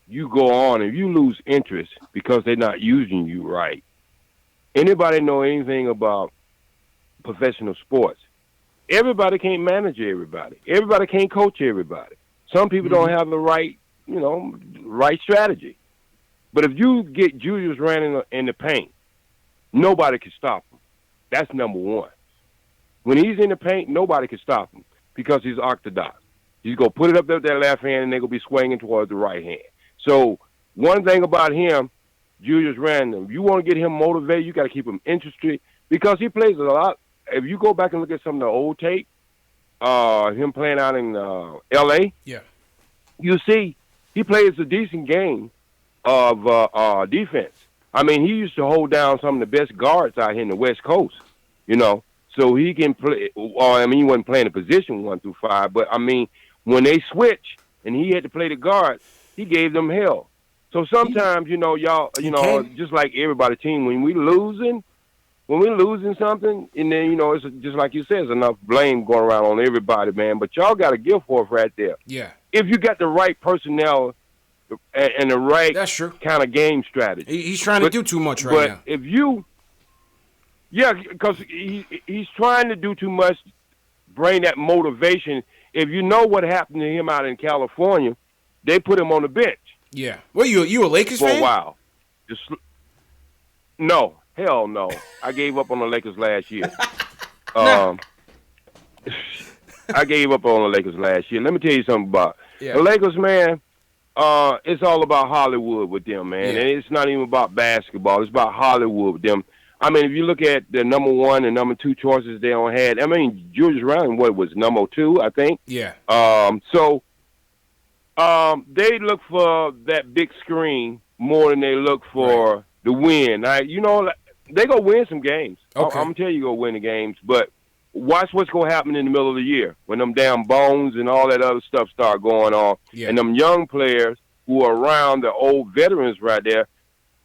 [SPEAKER 7] you go on, if you lose interest because they're not using you right, anybody know anything about professional sports? Everybody can't manage everybody. Everybody can't coach everybody. Some people don't have the right, right strategy. But if you get Julius Randle in the paint, nobody can stop him. That's number one. When he's in the paint, nobody can stop him because he's orthodox. He's going to put it up there with that left hand, and they're going to be swinging towards the right hand. So one thing about him, Julius Randle, if you want to get him motivated, you got to keep him interested because he plays a lot. If you go back and look at some of the old tape, him playing out in L.A., you see he plays a decent game of defense. I mean, he used to hold down some of the best guards out here in the West Coast, so he can play. Well, I mean, he wasn't playing a position 1 through 5, but I mean, when they switch and he had to play the guard, he gave them hell. So sometimes, y'all, just like everybody team, when we're losing something, and then, it's just like you said, there's enough blame going around on everybody, man. But y'all got a gift for it right there.
[SPEAKER 1] Yeah.
[SPEAKER 7] If you got the right personnel and the right
[SPEAKER 1] That's true.
[SPEAKER 7] kind of game strategy.
[SPEAKER 1] He's trying to do too much right now.
[SPEAKER 7] But if you, because he's trying to do too much, bring that motivation. If you know what happened to him out in California, they put him on the bench.
[SPEAKER 1] Yeah. Well, you a Lakers
[SPEAKER 7] for
[SPEAKER 1] fan?
[SPEAKER 7] a while. No. Hell no. I gave up on the Lakers last year. I gave up on the Lakers last year. Let me tell you something about the Lakers, man. It's all about Hollywood with them, man. And it's not even about basketball. It's about Hollywood with them. I mean, if you look at the number 1 and number 2 choices they don't had, I mean, Julius Randle, was number 2, I think?
[SPEAKER 1] Yeah.
[SPEAKER 7] So they look for that big screen more than they look for the win. Now, they going to win some games.
[SPEAKER 1] Okay.
[SPEAKER 7] I'm going to tell you going to win the games, but watch what's going to happen in the middle of the year when them damn bones and all that other stuff start going on. Yeah. And them young players who are around the old veterans right there,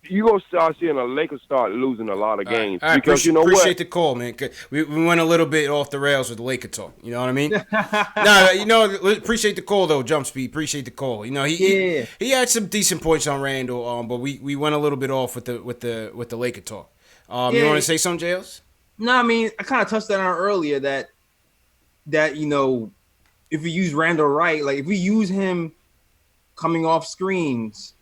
[SPEAKER 7] you're going to start seeing the Lakers start losing a lot of games.
[SPEAKER 1] All right.
[SPEAKER 7] Because
[SPEAKER 1] appreciate the call, man. We went a little bit off the rails with the Laker talk. You know what I mean? Appreciate the call, though, Jump Speed. Appreciate the call. He had some decent points on Randle, but we went a little bit off with the Laker talk. You want to say something, JLs?
[SPEAKER 2] No, I mean, I kind of touched that on earlier that if we use Randle right, like if we use him coming off screens,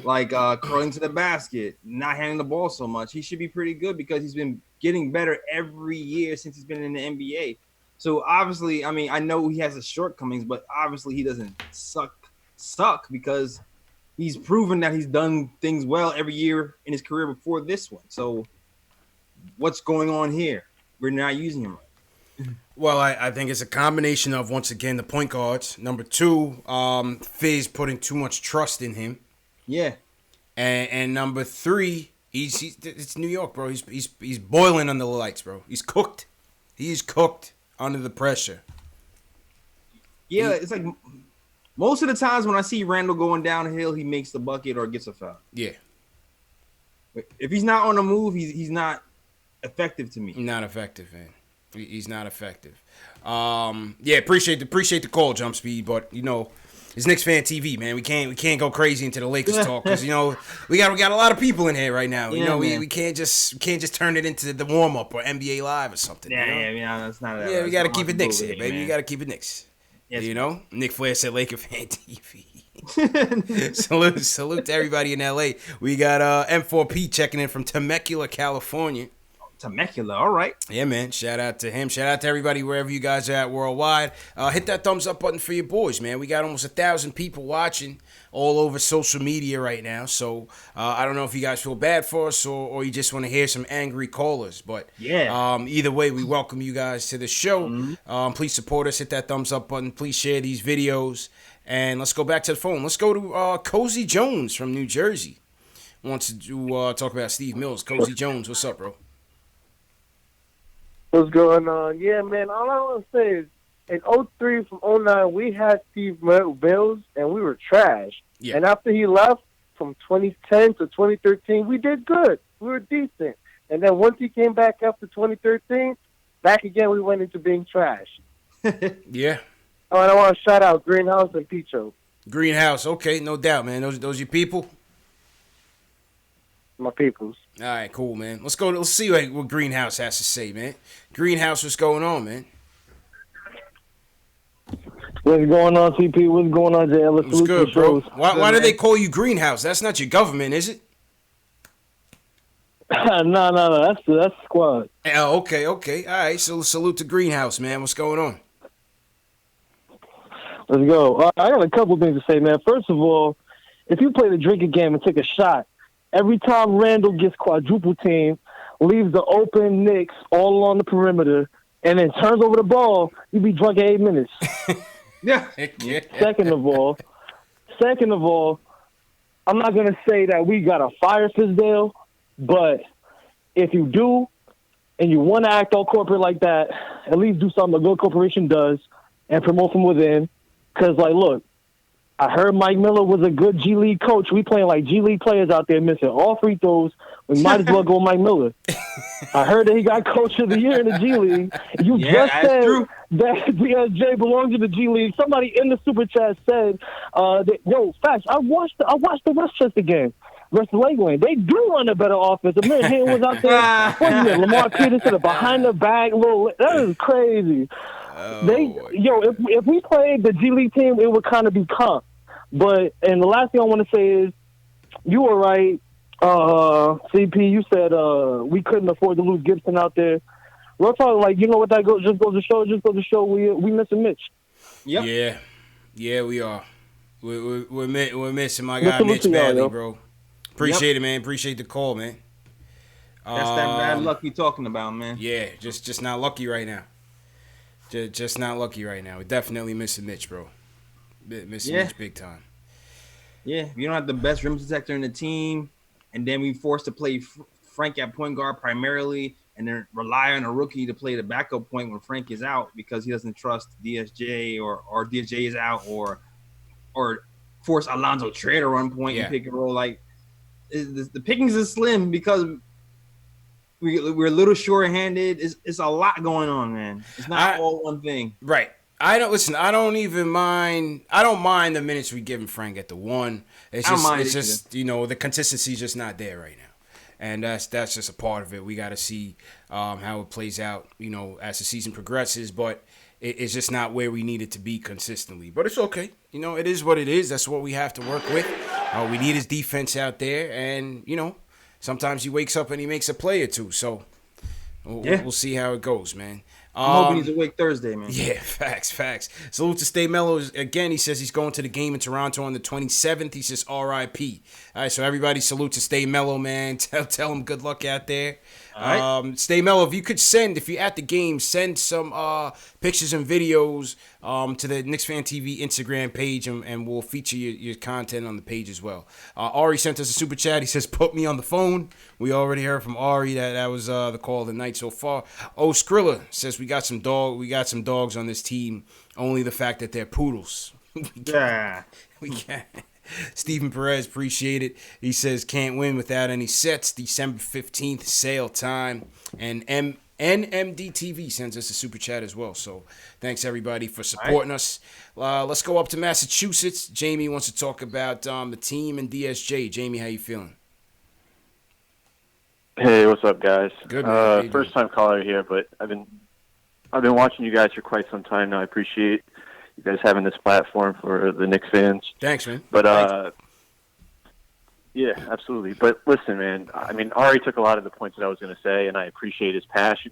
[SPEAKER 2] like curling to the basket, not handling the ball so much, he should be pretty good because he's been getting better every year since he's been in the NBA. So obviously, I mean, I know he has his shortcomings, but obviously he doesn't suck because he's proven that he's done things well every year in his career before this one. So what's going on here? We're not using him right.
[SPEAKER 1] Well, I think it's a combination of, once again, the point guards. Number 2, Fizz putting too much trust in him.
[SPEAKER 2] Yeah.
[SPEAKER 1] And number 3, it's New York, bro. He's boiling under the lights, bro. He's cooked. He's cooked under the pressure.
[SPEAKER 2] Yeah, it's like most of the times when I see Randle going downhill, he makes the bucket or gets a foul.
[SPEAKER 1] Yeah.
[SPEAKER 2] If he's not on the move, he's not effective to me.
[SPEAKER 1] Not effective, man. He's not effective. Appreciate the call, Jump Speed, but it's Knicks Fan TV, man. We can't go crazy into the Lakers talk because we got a lot of people in here right now. We can't just turn it into the warm up or NBA Live or something.
[SPEAKER 2] That's not.
[SPEAKER 1] Yeah, we got to keep it Knicks here, baby. You got to keep it Knicks.
[SPEAKER 2] Yes,
[SPEAKER 1] Nick Flair said Laker Fan TV. Salute to everybody in LA. We got M4P checking in from Temecula, California.
[SPEAKER 2] Temecula, all right.
[SPEAKER 1] Yeah, man. Shout out to him. Shout out to everybody wherever you guys are at worldwide. Hit that thumbs up button for your boys, man. We got almost 1,000 people watching all over social media right now. So I don't know if you guys feel bad for us or you just want to hear some angry callers. But either way, we welcome you guys to the show. Mm-hmm. Please support us. Hit that thumbs up button. Please share these videos. And let's go back to the phone. Let's go to Cozy Jones from New Jersey. Wants to talk about Steve Mills. Cozy Jones, what's up, bro?
[SPEAKER 8] What's going on? Yeah, man, all I want to say is in 03 from 09, we had Steve Mills, and we were trash. Yeah. And after he left from 2010 to 2013, we did good. We were decent. And then once he came back after 2013, back again, we went into being trash.
[SPEAKER 1] Yeah.
[SPEAKER 8] Oh, and I want to shout out Greenhouse and Picho.
[SPEAKER 1] Greenhouse. Okay, no doubt, man. Those your people.
[SPEAKER 8] My peoples.
[SPEAKER 1] All right, cool, man. Let's go. Let's see what Greenhouse has to say, man. Greenhouse, what's going on, man?
[SPEAKER 8] What's going on, CP? What's going on, JL?
[SPEAKER 1] What's good, bro? Why do they call you Greenhouse? That's not your government, is it?
[SPEAKER 8] No. That's squad.
[SPEAKER 1] Oh, okay. All right. So salute to Greenhouse, man. What's going on?
[SPEAKER 8] Let's go. I got a couple things to say, man. First of all, if you play the drinking game and take a shot, every time Randle gets quadruple teamed, leaves the open Knicks all along the perimeter, and then turns over the ball, you be drunk in 8 minutes.
[SPEAKER 2] Yeah.
[SPEAKER 8] Second of all, I'm not going to say that we got to fire Fizdale, but if you do and you want to act all corporate like that, at least do something a good corporation does and promote from within. Because, like, look, I heard Mike Miller was a good G League coach. We playing like G League players out there missing all free throws. We might as well go Mike Miller. I heard that he got Coach of the Year in the G League. You just said that DSJ belongs in the G League. Somebody in the super chat said, facts. I watched the Westchester game. Versus Lakeland. They do run a better offense. Amir Hayden was out there. What's it? Lamar Peterson, behind the back. That is crazy. If we played the G League team, it would kind of be calm. And the last thing I want to say is, you were right, CP. You said we couldn't afford to lose Gibson out there. We're talking like, you know what that just goes to show we missing Mitch.
[SPEAKER 2] Yep.
[SPEAKER 1] Yeah, we are. We're missing my guy Mitch badly, bro. Appreciate it, man. Appreciate the call, man.
[SPEAKER 2] That's that bad luck we talking about, man.
[SPEAKER 1] Yeah, just not lucky right now. Just not lucky right now. We're definitely missing Mitch, bro. Mitch big time.
[SPEAKER 2] Yeah, you don't have the best rim protector in the team, and then we forced to play Frank at point guard primarily, and then rely on a rookie to play the backup point when Frank is out because he doesn't trust DSJ or DSJ is out or force Alonzo Trier to run point and pick and roll. Like, the pickings is slim because we're a little short-handed. It's a lot going on, man. It's not all one thing.
[SPEAKER 1] Right. I don't mind the minutes we give him Frank at the one. It's just the consistency is just not there right now. And that's just a part of it. We got to see how it plays out, as the season progresses, but it's just not where we need it to be consistently. But it's okay. It is what it is. That's what we have to work with. We need his defense out there, and sometimes he wakes up and he makes a play or two. So we'll see how it goes, man.
[SPEAKER 2] I'm hoping he's awake Thursday, man.
[SPEAKER 1] Yeah, facts. Salute to Stay Mellow. Again, he says he's going to the game in Toronto on the 27th. He says R.I.P. All right, so everybody salute to Stay Mellow, man. Tell him good luck out there. All right. Stay Mellow, if you're at the game, send some pictures and videos to the KnicksFanTV Instagram page, and we'll feature your content on the page as well. Ari sent us a super chat. He says, put me on the phone. We already heard from Ari that was the call of the night so far. Skrilla says we got some dogs on this team. Only the fact that they're poodles. We can't. Stephen Perez, appreciate it. He says, can't win without any sets. December 15th, sale time. And NMDTV sends us a super chat as well. So thanks, everybody, for supporting us. Let's go up to Massachusetts. Jamie wants to talk about the team and DSJ. Jamie, how you feeling?
[SPEAKER 9] Hey, what's up, guys?
[SPEAKER 1] Good, man.
[SPEAKER 9] First time caller here, but I've been watching you guys for quite some time now. I appreciate you guys having this platform for the Knicks fans.
[SPEAKER 1] Thanks, man.
[SPEAKER 9] But yeah, absolutely. But listen, man, I mean, Ari took a lot of the points that I was going to say, and I appreciate his passion.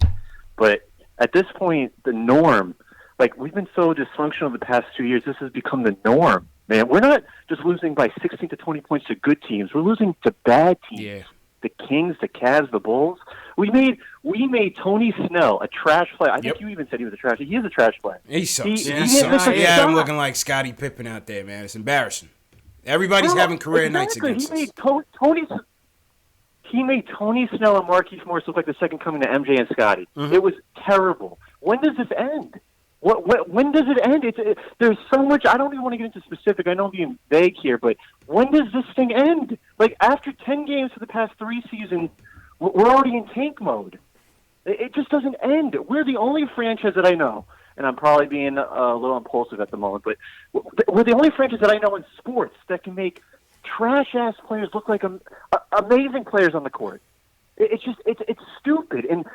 [SPEAKER 9] But at this point, the norm, like, we've been so dysfunctional the past 2 years, this has become the norm, man. We're not just losing by 16 to 20 points to good teams. We're losing to bad teams.
[SPEAKER 1] Yeah.
[SPEAKER 9] The Kings, the Cavs, the Bulls. We made Tony Snell a trash player. I think you even said he was a trash player. He is a trash player.
[SPEAKER 1] He sucks.
[SPEAKER 9] He sucks.
[SPEAKER 1] I'm looking like Scottie Pippen out there, man. It's embarrassing. Everybody's having career nights against us.
[SPEAKER 9] He made Tony Snell and Marquise Morris look like the second coming to MJ and Scottie. It was terrible. When does this end? When does it end? There's so much. I don't even want to get into specific. I know I'm being vague here, but when does this thing end? Like, after 10 games for the past 3 seasons, we're already in tank mode. It just doesn't end. We're the only franchise that I know and I'm probably being a little impulsive at the moment, but we're the only franchise that I know in sports that can make trash-ass players look like amazing players on the court. It's just it's stupid. And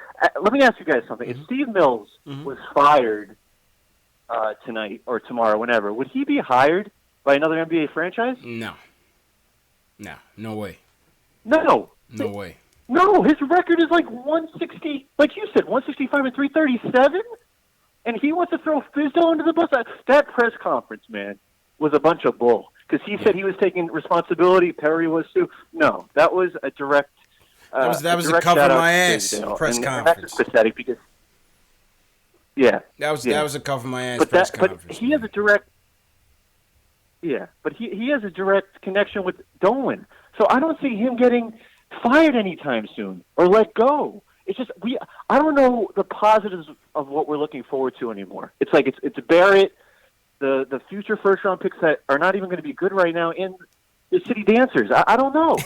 [SPEAKER 9] let me ask you guys something. If Steve Mills was fired tonight or tomorrow, whenever, would he be hired by another NBA franchise?
[SPEAKER 1] No way.
[SPEAKER 9] No
[SPEAKER 1] way.
[SPEAKER 9] No, his record is like 160, like you said, 165 and 337, and he wants to throw Fizdale under the bus. That press conference, man, was a bunch of bull, because he said he was taking responsibility. Perry was too. No, that was a direct.
[SPEAKER 1] That was a cover my ass press conference.
[SPEAKER 9] That's pathetic because. Yeah,
[SPEAKER 1] that was a cover my ass press conference.
[SPEAKER 9] But he has a direct. Yeah, but he has a direct connection with Dolan, so I don't see him getting fired anytime soon or let go. It's just I don't know the positives of what we're looking forward to anymore. It's like it's Barrett, the future first round picks that are not even going to be good right now, and the City Dancers. I don't know.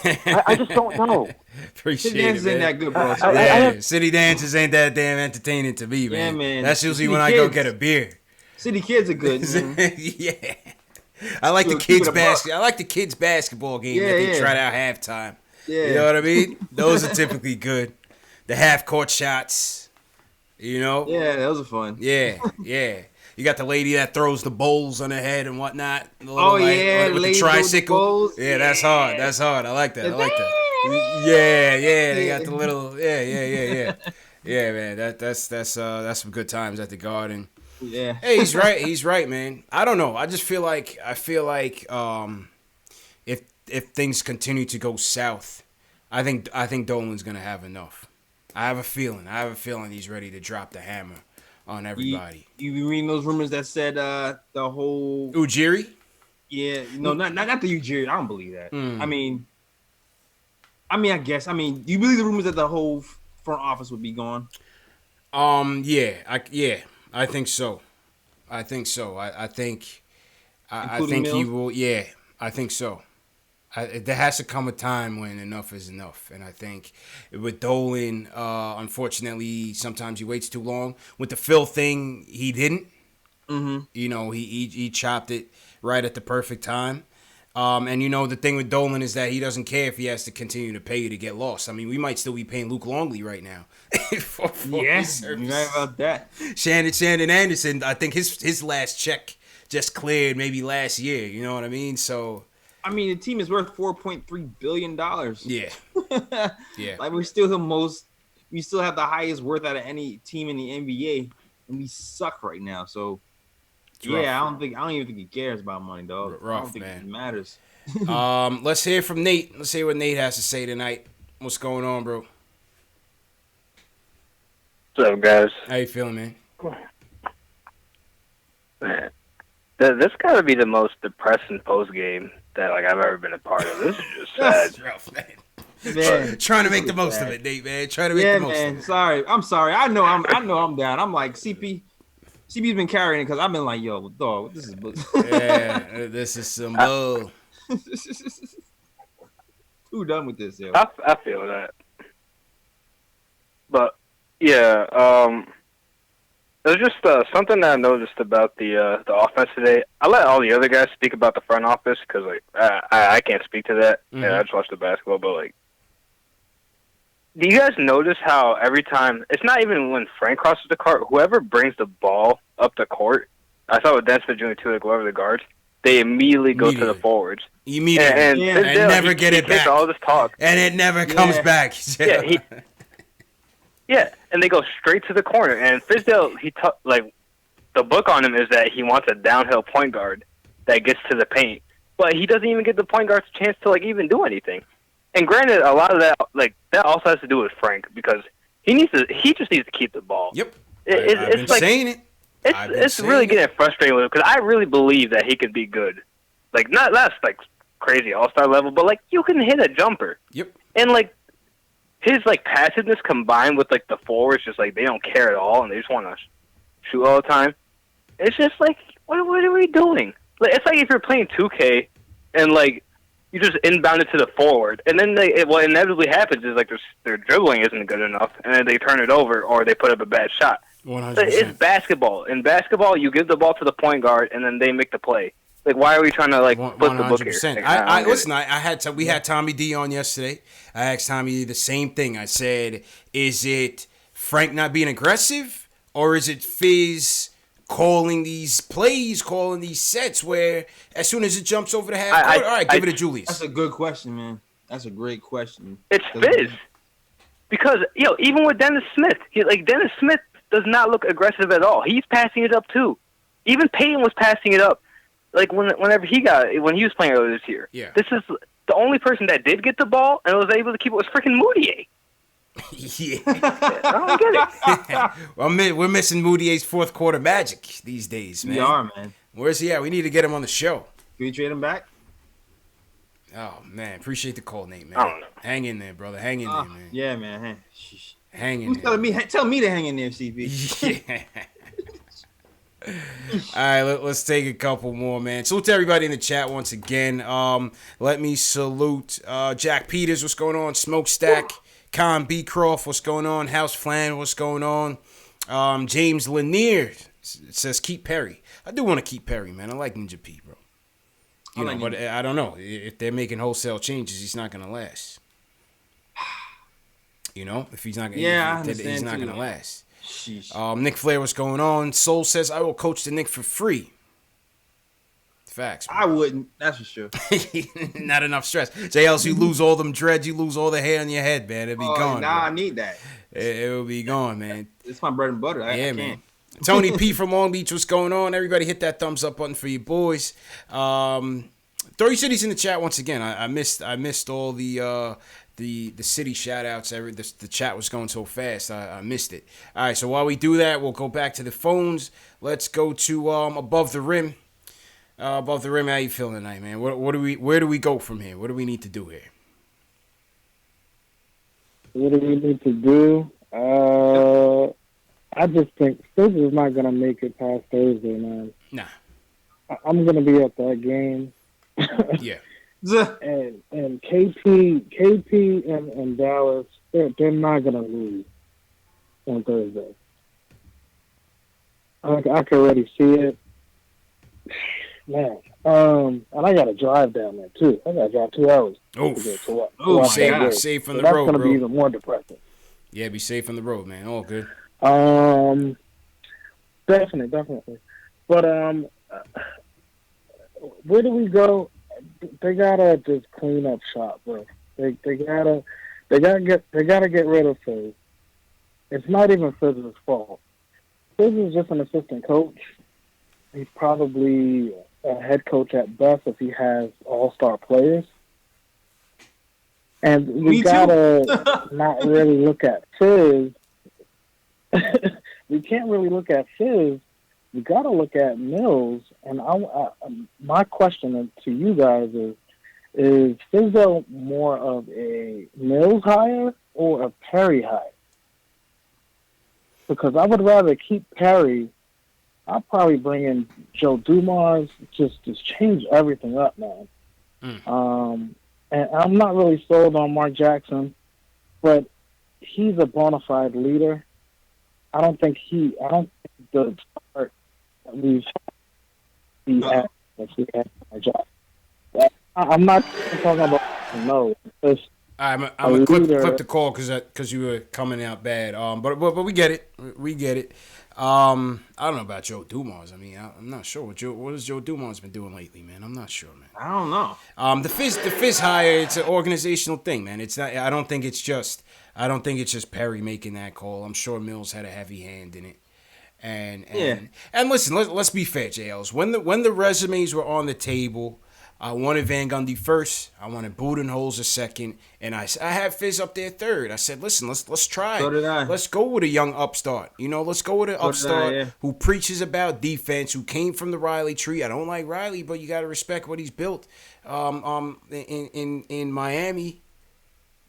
[SPEAKER 9] I just don't know.
[SPEAKER 1] Appreciate
[SPEAKER 2] City Dancers ain't that good, bro.
[SPEAKER 1] City Dancers ain't that damn entertaining to me, man.
[SPEAKER 2] Yeah, man.
[SPEAKER 1] That's usually when I go get a beer.
[SPEAKER 2] City Kids are good, man.
[SPEAKER 1] Yeah. I like the kids basketball. I like the kids basketball game that they tried out halftime.
[SPEAKER 2] Yeah.
[SPEAKER 1] You know what I mean? Those are typically good. The half court shots. You know?
[SPEAKER 2] Yeah, those are fun.
[SPEAKER 1] Yeah. You got the lady that throws the bowls on her head and whatnot.
[SPEAKER 2] With
[SPEAKER 1] the tricycle.
[SPEAKER 2] Yeah,
[SPEAKER 1] that's hard. That's hard. I like that. Yeah. They got the little. Yeah. Yeah, man. That's some good times at the Garden.
[SPEAKER 2] Yeah.
[SPEAKER 1] Hey, he's right, man. I don't know. I just feel like if things continue to go south, I think Dolan's gonna have enough. I have a feeling he's ready to drop the hammer on everybody.
[SPEAKER 2] You been reading those rumors that said the whole
[SPEAKER 1] Ujiri?
[SPEAKER 2] Yeah, no, not the Ujiri. I don't believe that. I mean, I guess. You believe the rumors that the whole front office would be gone?
[SPEAKER 1] I think so. I think
[SPEAKER 2] Mills?
[SPEAKER 1] he will. Yeah, I think so. There has to come a time when enough is enough, and I think with Dolan, unfortunately, sometimes he waits too long. With the Phil thing, he didn't.
[SPEAKER 2] Mm-hmm.
[SPEAKER 1] You know, he chopped it right at the perfect time. And you know the thing with Dolan is that he doesn't care if he has to continue to pay you to get lost. I mean, we might still be paying Luke Longley right now.
[SPEAKER 2] Yes, you're right about that.
[SPEAKER 1] Shannon Anderson, I think his last check just cleared maybe last year. You know what I mean? So.
[SPEAKER 2] The team is worth $4.3 billion.
[SPEAKER 1] Yeah. Yeah.
[SPEAKER 2] Like, we still have the highest worth out of any team in the NBA, and we suck right now. So, I don't even think he cares about money, dog. I don't think it matters.
[SPEAKER 1] Let's hear from Nate. Let's hear what Nate has to say tonight. What's going on, bro?
[SPEAKER 10] What's up, guys?
[SPEAKER 1] How you feeling, man?
[SPEAKER 10] Man, this got to be the most depressing post game that I've ever been a part of. This is just sad.
[SPEAKER 1] That's rough, man. Trying to make the most of it, Nate, man. Trying to make the most of it.
[SPEAKER 2] Sorry. I'm sorry. I know I'm down. I'm like, CP's been carrying it because I've been like, yo, dog, this is
[SPEAKER 1] yeah, this is some bull.
[SPEAKER 2] Who done with this, yo?
[SPEAKER 10] I feel that. But yeah, there's just something that I noticed about the offense today. I let all the other guys speak about the front office because I can't speak to that. Mm-hmm. Yeah, I just watch the basketball, but do you guys notice how every time, it's not even when Frank crosses the court, whoever brings the ball up the court, I saw with Dennis Jr. too, whoever the guards, they immediately go to the forwards.
[SPEAKER 1] Immediately. And never get it back.
[SPEAKER 10] All this talk.
[SPEAKER 1] And it never comes back.
[SPEAKER 10] Yeah, and they go straight to the corner. And Fizdale, the book on him is that he wants a downhill point guard that gets to the paint. But he doesn't even get the point guard's chance to even do anything. And granted, a lot of that that also has to do with Frank because he just needs to keep the ball.
[SPEAKER 1] Yep. I've been saying it.
[SPEAKER 10] It's really getting frustrating with him because I really believe that he could be good. Not crazy all-star level, but you can hit a jumper.
[SPEAKER 1] Yep.
[SPEAKER 10] And his passiveness combined with the forwards, just they don't care at all and they just want to shoot all the time. It's just what are we doing? It's like if you're playing 2K and you just inbound it to the forward, and then what inevitably happens is their dribbling isn't good enough, and then they turn it over or they put up a bad shot.
[SPEAKER 1] 100%.
[SPEAKER 10] It's basketball. In basketball, you give the ball to the point guard, and then they make the play. Like, why are we trying to flip the book here?
[SPEAKER 1] 100%. We had Tommy D on yesterday. I asked Tommy the same thing. I said, is it Frank not being aggressive, or is it Fizz calling these plays, calling these sets where as soon as it jumps over the half court, all right, give it to Julius?
[SPEAKER 2] That's a good question, man. That's a great question.
[SPEAKER 10] It's Fizz. Because, even with Dennis Smith, Dennis Smith does not look aggressive at all. He's passing it up, too. Even Payton was passing it up. Whenever when he was playing earlier this year.
[SPEAKER 1] Yeah.
[SPEAKER 10] This is the only person that did get the ball and was able to keep it was freaking Moutier.
[SPEAKER 1] Yeah.
[SPEAKER 10] I don't get it.
[SPEAKER 1] Well, we're missing Moutier's fourth quarter magic these days, man.
[SPEAKER 2] We are, man.
[SPEAKER 1] Where's he at? We need to get him on the show.
[SPEAKER 2] Can we trade him back?
[SPEAKER 1] Oh, man. Appreciate the call, Nate, man.
[SPEAKER 10] I don't know.
[SPEAKER 1] Hang in there, brother. Hang in there, man.
[SPEAKER 2] Yeah, man.
[SPEAKER 1] Hang in
[SPEAKER 2] Who's
[SPEAKER 1] there.
[SPEAKER 2] tell me to hang in there, CP.
[SPEAKER 1] Yeah. All right, let's take a couple more, man. Salute to everybody in the chat once again. Let me salute Jack Peters, what's going on? Smokestack, Con Beecroft, what's going on? House Flan, what's going on? James Lanier says keep Perry. I do want to keep Perry, man. I like Ninja P, bro. But I don't know. If they're making wholesale changes, he's not going to last. If he's not going he's not going to last. Nick Flair, what's going on? Soul says, I will coach the Knicks for free. Facts. Man.
[SPEAKER 2] I wouldn't. That's for sure.
[SPEAKER 1] Not enough stress. JLs, you lose all them dreads, you lose all the hair on your head, man. It'll be gone.
[SPEAKER 2] Nah,
[SPEAKER 1] bro.
[SPEAKER 2] I need that.
[SPEAKER 1] It will be gone, man.
[SPEAKER 2] It's my bread and butter. I
[SPEAKER 1] man. Tony P from Long Beach, what's going on? Everybody hit that thumbs up button for you boys. Throw your cities in the chat once again. I missed all the city shout outs. The chat was going so fast. I missed it. All right, so while we do that, we'll go back to the phones. Let's go to Above the Rim. Above the Rim, how you feeling tonight, man? Where do we go from here? What do we need to do here?
[SPEAKER 11] What do we need to do? I just think Fizz is not going to make it past Thursday, man.
[SPEAKER 1] Nah.
[SPEAKER 11] I'm going to be at that game.
[SPEAKER 1] Yeah.
[SPEAKER 11] And KP and Dallas, they're not going to lose on Thursday. I can already see it. Man. And I got to drive down there, too. I got to drive 2 hours.
[SPEAKER 1] Safe from the
[SPEAKER 11] that's
[SPEAKER 1] road,
[SPEAKER 11] gonna
[SPEAKER 1] bro.
[SPEAKER 11] be even more depressing.
[SPEAKER 1] Yeah, be safe on the road, man. All good.
[SPEAKER 11] Definitely. But where do we go? They gotta just clean up shop, bro. They gotta get rid of Fizz. It's not even Fizz's fault. Fizz is just an assistant coach. He's probably a head coach at best if he has all-star players. And we gotta not really look at Fizz. We can't really look at Fizz. We gotta look at Mills. And my question to you guys is Fizdale more of a Mills hire or a Perry hire? Because I would rather keep Perry. I'll probably bring in Joe Dumars, just change everything up, man. And I'm not really sold on Mark Jackson, but he's a bona fide leader. I don't think the start that we've had my job. I'm not talking about no.
[SPEAKER 1] I'm gonna clip the call because you were coming out bad. But we get it. We get it. I don't know about Joe Dumars. I mean, I'm not sure what has Joe Dumars been doing lately, man. I'm not sure, man.
[SPEAKER 2] I don't know.
[SPEAKER 1] The Fizz hire, it's an organizational thing, man. It's not. I don't think it's just Perry making that call. I'm sure Mills had a heavy hand in it. And listen, let's be fair, JLs. When the resumes were on the table, I wanted Van Gundy first. I wanted Budenholzer second, and I had Fizz up there third. I said, listen, let's try.
[SPEAKER 2] So did I.
[SPEAKER 1] Let's go with a young upstart. Let's go with an upstart who preaches about defense, who came from the Riley tree. I don't like Riley, but you got to respect what he's built. In Miami.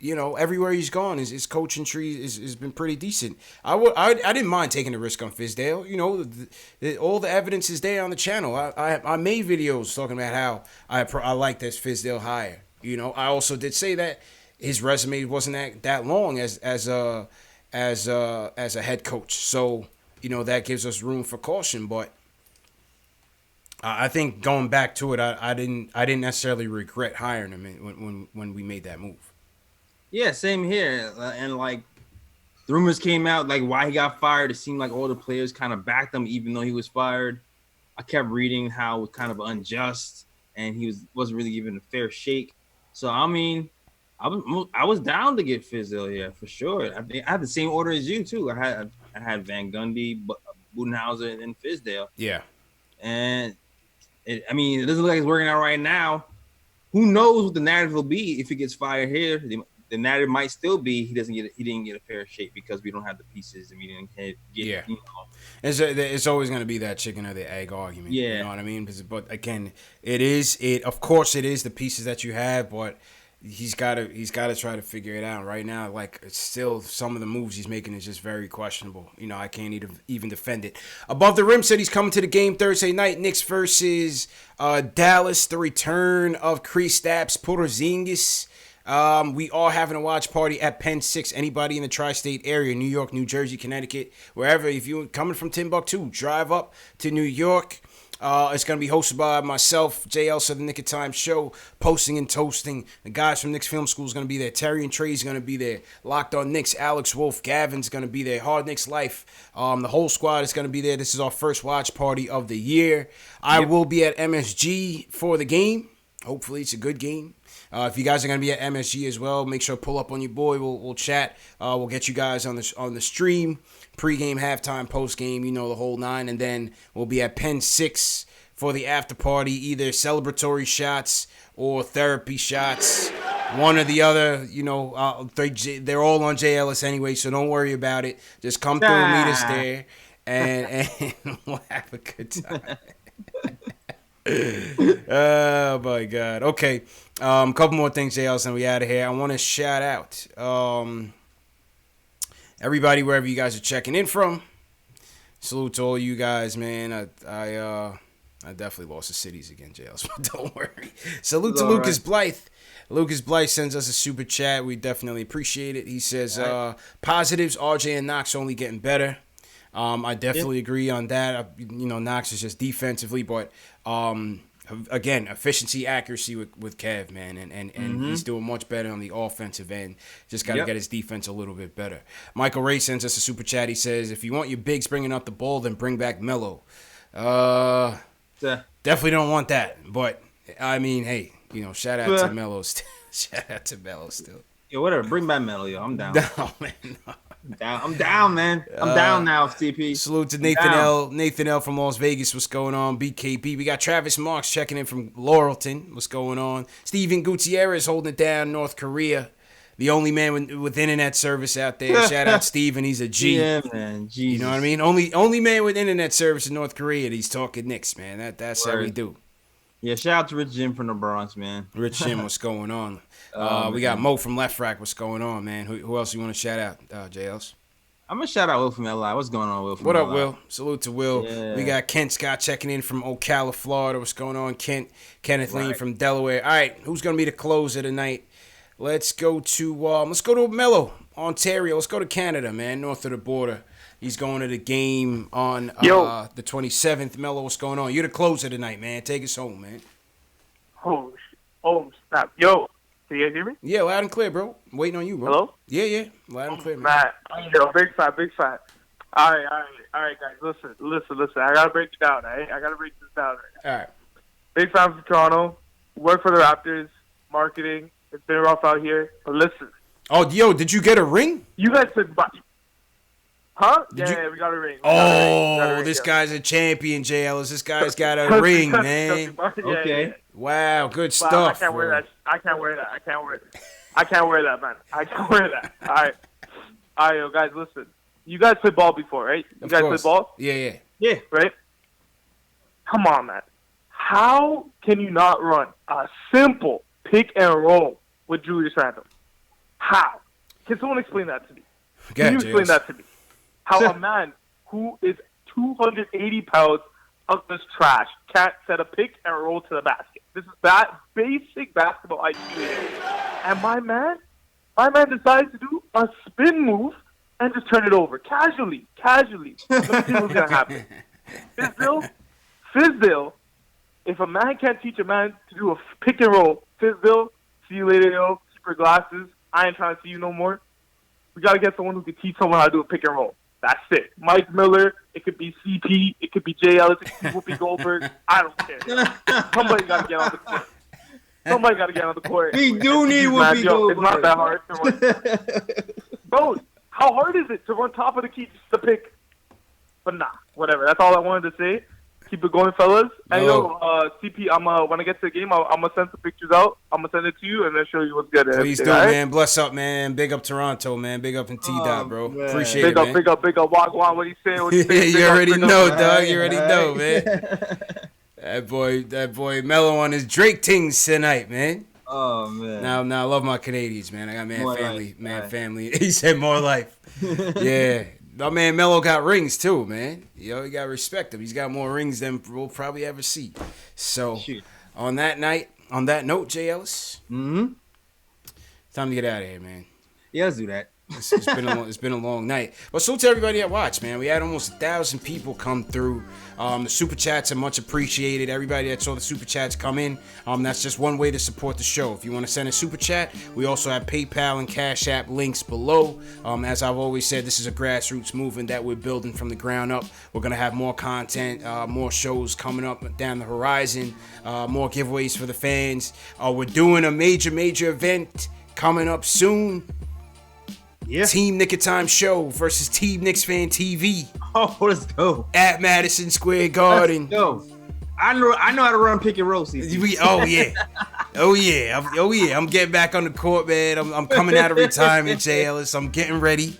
[SPEAKER 1] Everywhere he's gone, his coaching tree has been pretty decent. I didn't mind taking the risk on Fizdale. All the evidence is there on the channel. I made videos talking about how I like this Fizdale hire. I also did say that his resume wasn't that long as a head coach. So that gives us room for caution. But I think going back to it, I didn't necessarily regret hiring him when we made that move.
[SPEAKER 2] Yeah, same here. And like the rumors came out like why he got fired. It seemed like all the players kind of backed him even though he was fired. I kept reading how it was kind of unjust and he wasn't really given a fair shake. So I mean, I was down to get Fizdale here for sure. I had the same order as you too. I had Van Gundy, Budenhauser, and Fizdale.
[SPEAKER 1] Yeah,
[SPEAKER 2] and it doesn't look like it's working out right now. Who knows what the narrative will be if he gets fired here? The narrative might still be he didn't get a fair shake because we don't have the pieces and we didn't get.
[SPEAKER 1] Yeah, it's always going to be that chicken or the egg argument.
[SPEAKER 2] Yeah,
[SPEAKER 1] you know what I mean. But again, of course it is the pieces that you have, but he's got to try to figure it out right now. Like it's still some of the moves he's making is just very questionable. I can't even defend it. Above the Rim said he's coming to the game Thursday night. Knicks versus Dallas. The return of Kristaps Porzingis. We are having a watch party at Penn 6. Anybody in the tri-state area, New York, New Jersey, Connecticut, wherever. If you're coming from Timbuktu, drive up to New York. It's going to be hosted by myself, JL, so the Nick of Time show, posting and toasting. The guys from Knicks Film School is going to be there. Terry and Trey's going to be there. Locked on Knicks, Alex Wolf, Gavin's going to be there. Hard Knicks Life. The whole squad is going to be there. This is our first watch party of the year. I will be at MSG for the game. Hopefully it's a good game. If you guys are going to be at MSG as well, make sure to pull up on your boy. We'll chat. We'll get you guys on the stream. Pre-game, halftime, post-game, the whole nine. And then we'll be at Penn 6 for the after party, either celebratory shots or therapy shots. One or the other, they're all on JLS anyway, so don't worry about it. Just come through and meet us there, and we'll have a good time. Oh my God. Okay. Couple more things, JLS, and we out of here. I want to shout out everybody wherever you guys are checking in from. Salute to all you guys, man. I definitely lost the cities again, JLS, but don't worry. Salute to Lucas Blythe. Lucas Blythe sends us a super chat. We definitely appreciate it. He says, positives, RJ and Knox only getting better. I definitely agree on that. Knox is just defensively, but again, efficiency, accuracy with Kev, man, and he's doing much better on the offensive end. Just got to get his defense a little bit better. Michael Ray sends us a super chat. He says, if you want your bigs bringing up the ball, then bring back Melo. Definitely don't want that, but I mean, hey, shout out to Melo. Shout out to Melo still.
[SPEAKER 2] Yo, whatever. Bring back Melo, yo. I'm down.
[SPEAKER 1] No, man, no.
[SPEAKER 2] I'm down, man. I'm down now, CP.
[SPEAKER 1] Salute to Nathan L. Nathan L. from Las Vegas. What's going on? BKB. We got Travis Marks checking in from Laurelton. What's going on? Steven Gutierrez holding it down, North Korea. The only man with internet service out there. Shout out Steven. He's a G.
[SPEAKER 2] Yeah, man. Jesus.
[SPEAKER 1] You know what I mean? Only man with internet service in North Korea. He's talking Knicks, man. That's how we do.
[SPEAKER 2] Yeah, shout out to Rich Jim from the Bronx, man.
[SPEAKER 1] Rich Jim, what's going on? We got Mo from Left Rack. What's going on, man? Who else you want to shout out, JLs?
[SPEAKER 2] I'm going to shout out Will from LI. What's going on, Will from
[SPEAKER 1] What
[SPEAKER 2] LI?
[SPEAKER 1] up, Will? Salute to Will. Yeah. We got Kent Scott checking in from Ocala, Florida. What's going on, Kent? Kenneth Lean from Delaware. All right, who's going to be the closer tonight? Let's go to Mello, Ontario. Let's go to Canada, man, north of the border. He's going to the game on the 27th. Mello, what's going on? You're the closer tonight, man. Take us home, man.
[SPEAKER 12] Oh, stop. Yo, can you guys hear me?
[SPEAKER 1] Yeah, loud and clear, bro. I'm waiting on you, bro.
[SPEAKER 12] Hello?
[SPEAKER 1] Yeah. Loud and clear, man.
[SPEAKER 12] Yo, big fan. All right, guys. Listen. I got to break it down, right? I got to break this down. Right?
[SPEAKER 1] All right.
[SPEAKER 12] Big fan from Toronto. Work for the Raptors. Marketing. It's been rough out here. But listen.
[SPEAKER 1] Oh, yo, did you get a ring?
[SPEAKER 12] You guys took... Huh? Yeah, we got a ring.
[SPEAKER 1] This guy's a champion, JL. This guy's got a ring, man.
[SPEAKER 2] Okay.
[SPEAKER 12] Yeah.
[SPEAKER 1] Wow, good stuff.
[SPEAKER 12] I can't wear that. I can't wear that, man. I can't wear that. All right, yo, guys, listen. You guys played ball before, right? You guys played ball?
[SPEAKER 1] Yeah.
[SPEAKER 12] Right? Come on, man. How can you not run a simple pick and roll with Julius Randle? How? Can someone explain that to me? Can you explain that to me? How a man who is 280 pounds of this trash can't set a pick and roll to the basket. This is that basic basketball IQ. And my man decides to do a spin move and just turn it over casually. Let me see what's gonna happen. Fizdale. If a man can't teach a man to do a pick and roll, Fizdale, see you later, yo. Keep your glasses. I ain't trying to see you no more. We gotta get someone who can teach someone how to do a pick and roll. That's it. Mike Miller. It could be CP. It could be Jay Ellis. It could be Whoopi Goldberg. I don't care. Somebody gotta get on the court.
[SPEAKER 2] We do need Whoopi Goldberg.
[SPEAKER 12] It's not that hard. Bro, how hard is it to run top of the key just to pick? But nah, whatever. That's all I wanted to say. Keep it going, fellas. And CP, when I get to the game, I'm gonna send some pictures out. I'm gonna send it to you and then show you what's good.
[SPEAKER 1] Please do, man. Bless up, man. Big up Toronto, man. Big up in T-Dot, bro. Man. Appreciate it, man.
[SPEAKER 12] Big up. Wagwan, what do you say?
[SPEAKER 1] You already know, dog. You already know, man. That boy Mello on his Drake tings tonight, man.
[SPEAKER 2] Oh, man.
[SPEAKER 1] Now I love my Canadians, man. I got family. He said more life. Yeah. My man Mello got rings too, man. Yo, you gotta respect him. He's got more rings than we'll probably ever see. So, on that note, Jay Ellis, time to get out of here, man.
[SPEAKER 2] Yeah, let's do that.
[SPEAKER 1] It's been a long night. But salute to everybody that watched, man. We had almost 1,000 people come through. The super chats are much appreciated. Everybody that saw the super chats come in. That's just one way to support the show. If you want to send a super chat, we also have PayPal and Cash App links below. As I've always said, this is a grassroots movement that we're building from the ground up. We're gonna have more content, more shows coming up down the horizon, more giveaways for the fans. We're doing a major event coming up soon.
[SPEAKER 2] Yeah.
[SPEAKER 1] Team Knick of Time Show versus Team KnicksFanTV.
[SPEAKER 2] Oh, let's go.
[SPEAKER 1] At Madison Square Garden.
[SPEAKER 2] Let's go. I know how to run pick and roll.
[SPEAKER 1] Oh yeah. I'm getting back on the court, man. I'm coming out of retirement, Jay Ellis. I'm getting ready.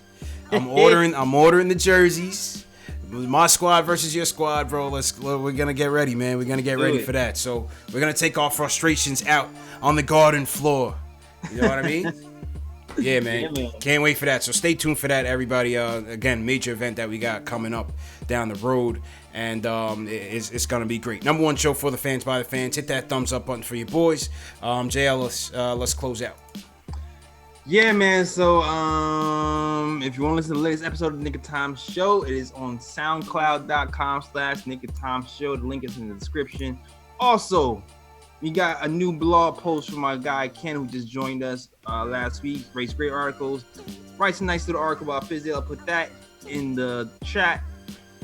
[SPEAKER 1] I'm ordering the jerseys. My squad versus your squad, bro. We're gonna get ready, man. We're gonna get ready for that. So we're gonna take our frustrations out on the garden floor. You know what I mean? Yeah, man. Can't wait for that. So stay tuned for that, everybody. Again, major event that we got coming up down the road, and it's gonna be great. Number one show for the fans by the fans. Hit that thumbs up button for your boys. JL, let's close out.
[SPEAKER 2] Yeah, man. So if you want to listen to the latest episode of the Knick of Time Show, it is on SoundCloud.com/Knick of Time Show. The link is in the description. Also, we got a new blog post from my guy Ken, who just joined us last week. Writes great articles. Writes a nice little article about Fizdale. I'll put that in the chat.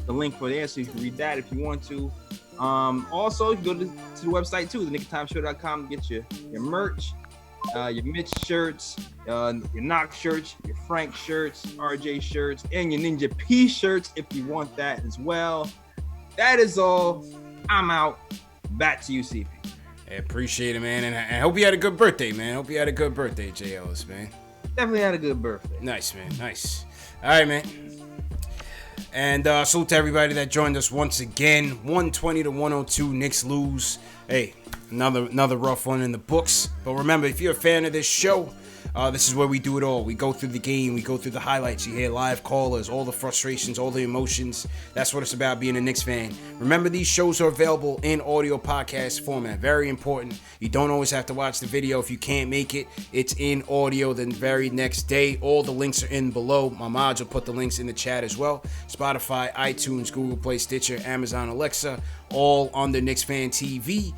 [SPEAKER 2] The link for there, so you can read that if you want to. Also, you can go to the website too, theknickoftimeshow.com, to get your merch, your Mitch shirts, your Knox shirts, your Frank shirts, RJ shirts, and your Ninja P shirts if you want that as well. That is all. I'm out. Back to you, CP.
[SPEAKER 1] I appreciate it, man, and I hope you had a good birthday, man. Hope you had a good birthday, Jay Ellis, man.
[SPEAKER 2] Definitely had a good birthday.
[SPEAKER 1] Nice, man. Nice. All right, man. And salute to everybody that joined us once again. 120-102. Knicks lose. Hey, another rough one in the books. But remember, if you're a fan of this show, this is where we do it all. We go through the game. We go through the highlights. You hear live callers, all the frustrations, all the emotions. That's what it's about, being a Knicks fan. Remember, these shows are available in audio podcast format. Very important. You don't always have to watch the video if you can't make it. It's in audio the very next day. All the links are in below. My mods will put the links in the chat as well. Spotify, iTunes, Google Play, Stitcher, Amazon, Alexa, all under KnicksFanTV.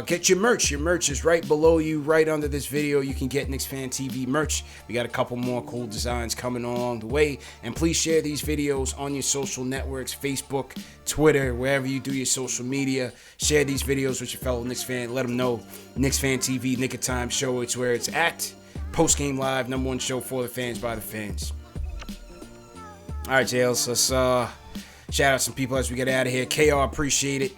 [SPEAKER 1] Get your merch. Your merch is right below you, right under this video. You can get KnicksFanTV merch. We got a couple more cool designs coming along the way. And please share these videos on your social networks, Facebook, Twitter, wherever you do your social media. Share these videos with your fellow Knicks fan. Let them know KnicksFanTV, Knick of Time Show. It's where it's at. Post game live, number one show for the fans by the fans. All right, Jails. Let's shout out some people as we get out of here. KR, appreciate it.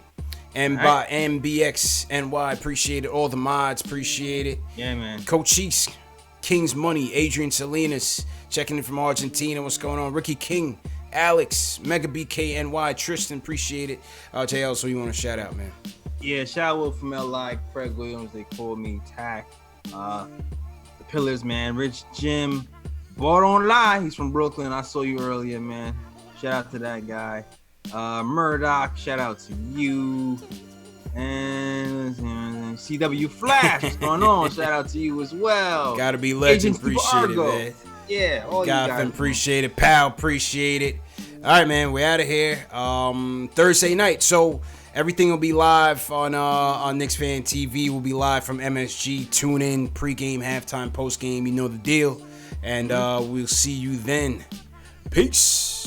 [SPEAKER 1] MBXNY, appreciate it. All the mods, appreciate it.
[SPEAKER 2] Yeah, man.
[SPEAKER 1] Coach Cheeks, King's Money, Adrian Salinas, checking in from Argentina. What's going on? Ricky King, Alex, Mega BKNY, Tristan, appreciate it. JL, so you want to shout out, man?
[SPEAKER 2] Yeah, shout out from LI, Craig Williams, they call me Tack. The Pillars, man. Rich Jim, bought on lie. He's from Brooklyn. I saw you earlier, man. Shout out to that guy. Murdoch, shout out to you. And CW Flash, what's going on? Shout out to you as well.
[SPEAKER 1] Gotta be legend, appreciate it, man.
[SPEAKER 2] Yeah, all you
[SPEAKER 1] Gotham,
[SPEAKER 2] guys.
[SPEAKER 1] appreciate it. Pal, appreciate it. All right, man, we're out of here. Thursday night, so everything will be live on KnicksFanTV. Will be live from MSG. Tune in, pregame, halftime, postgame. You know the deal. And we'll see you then. Peace.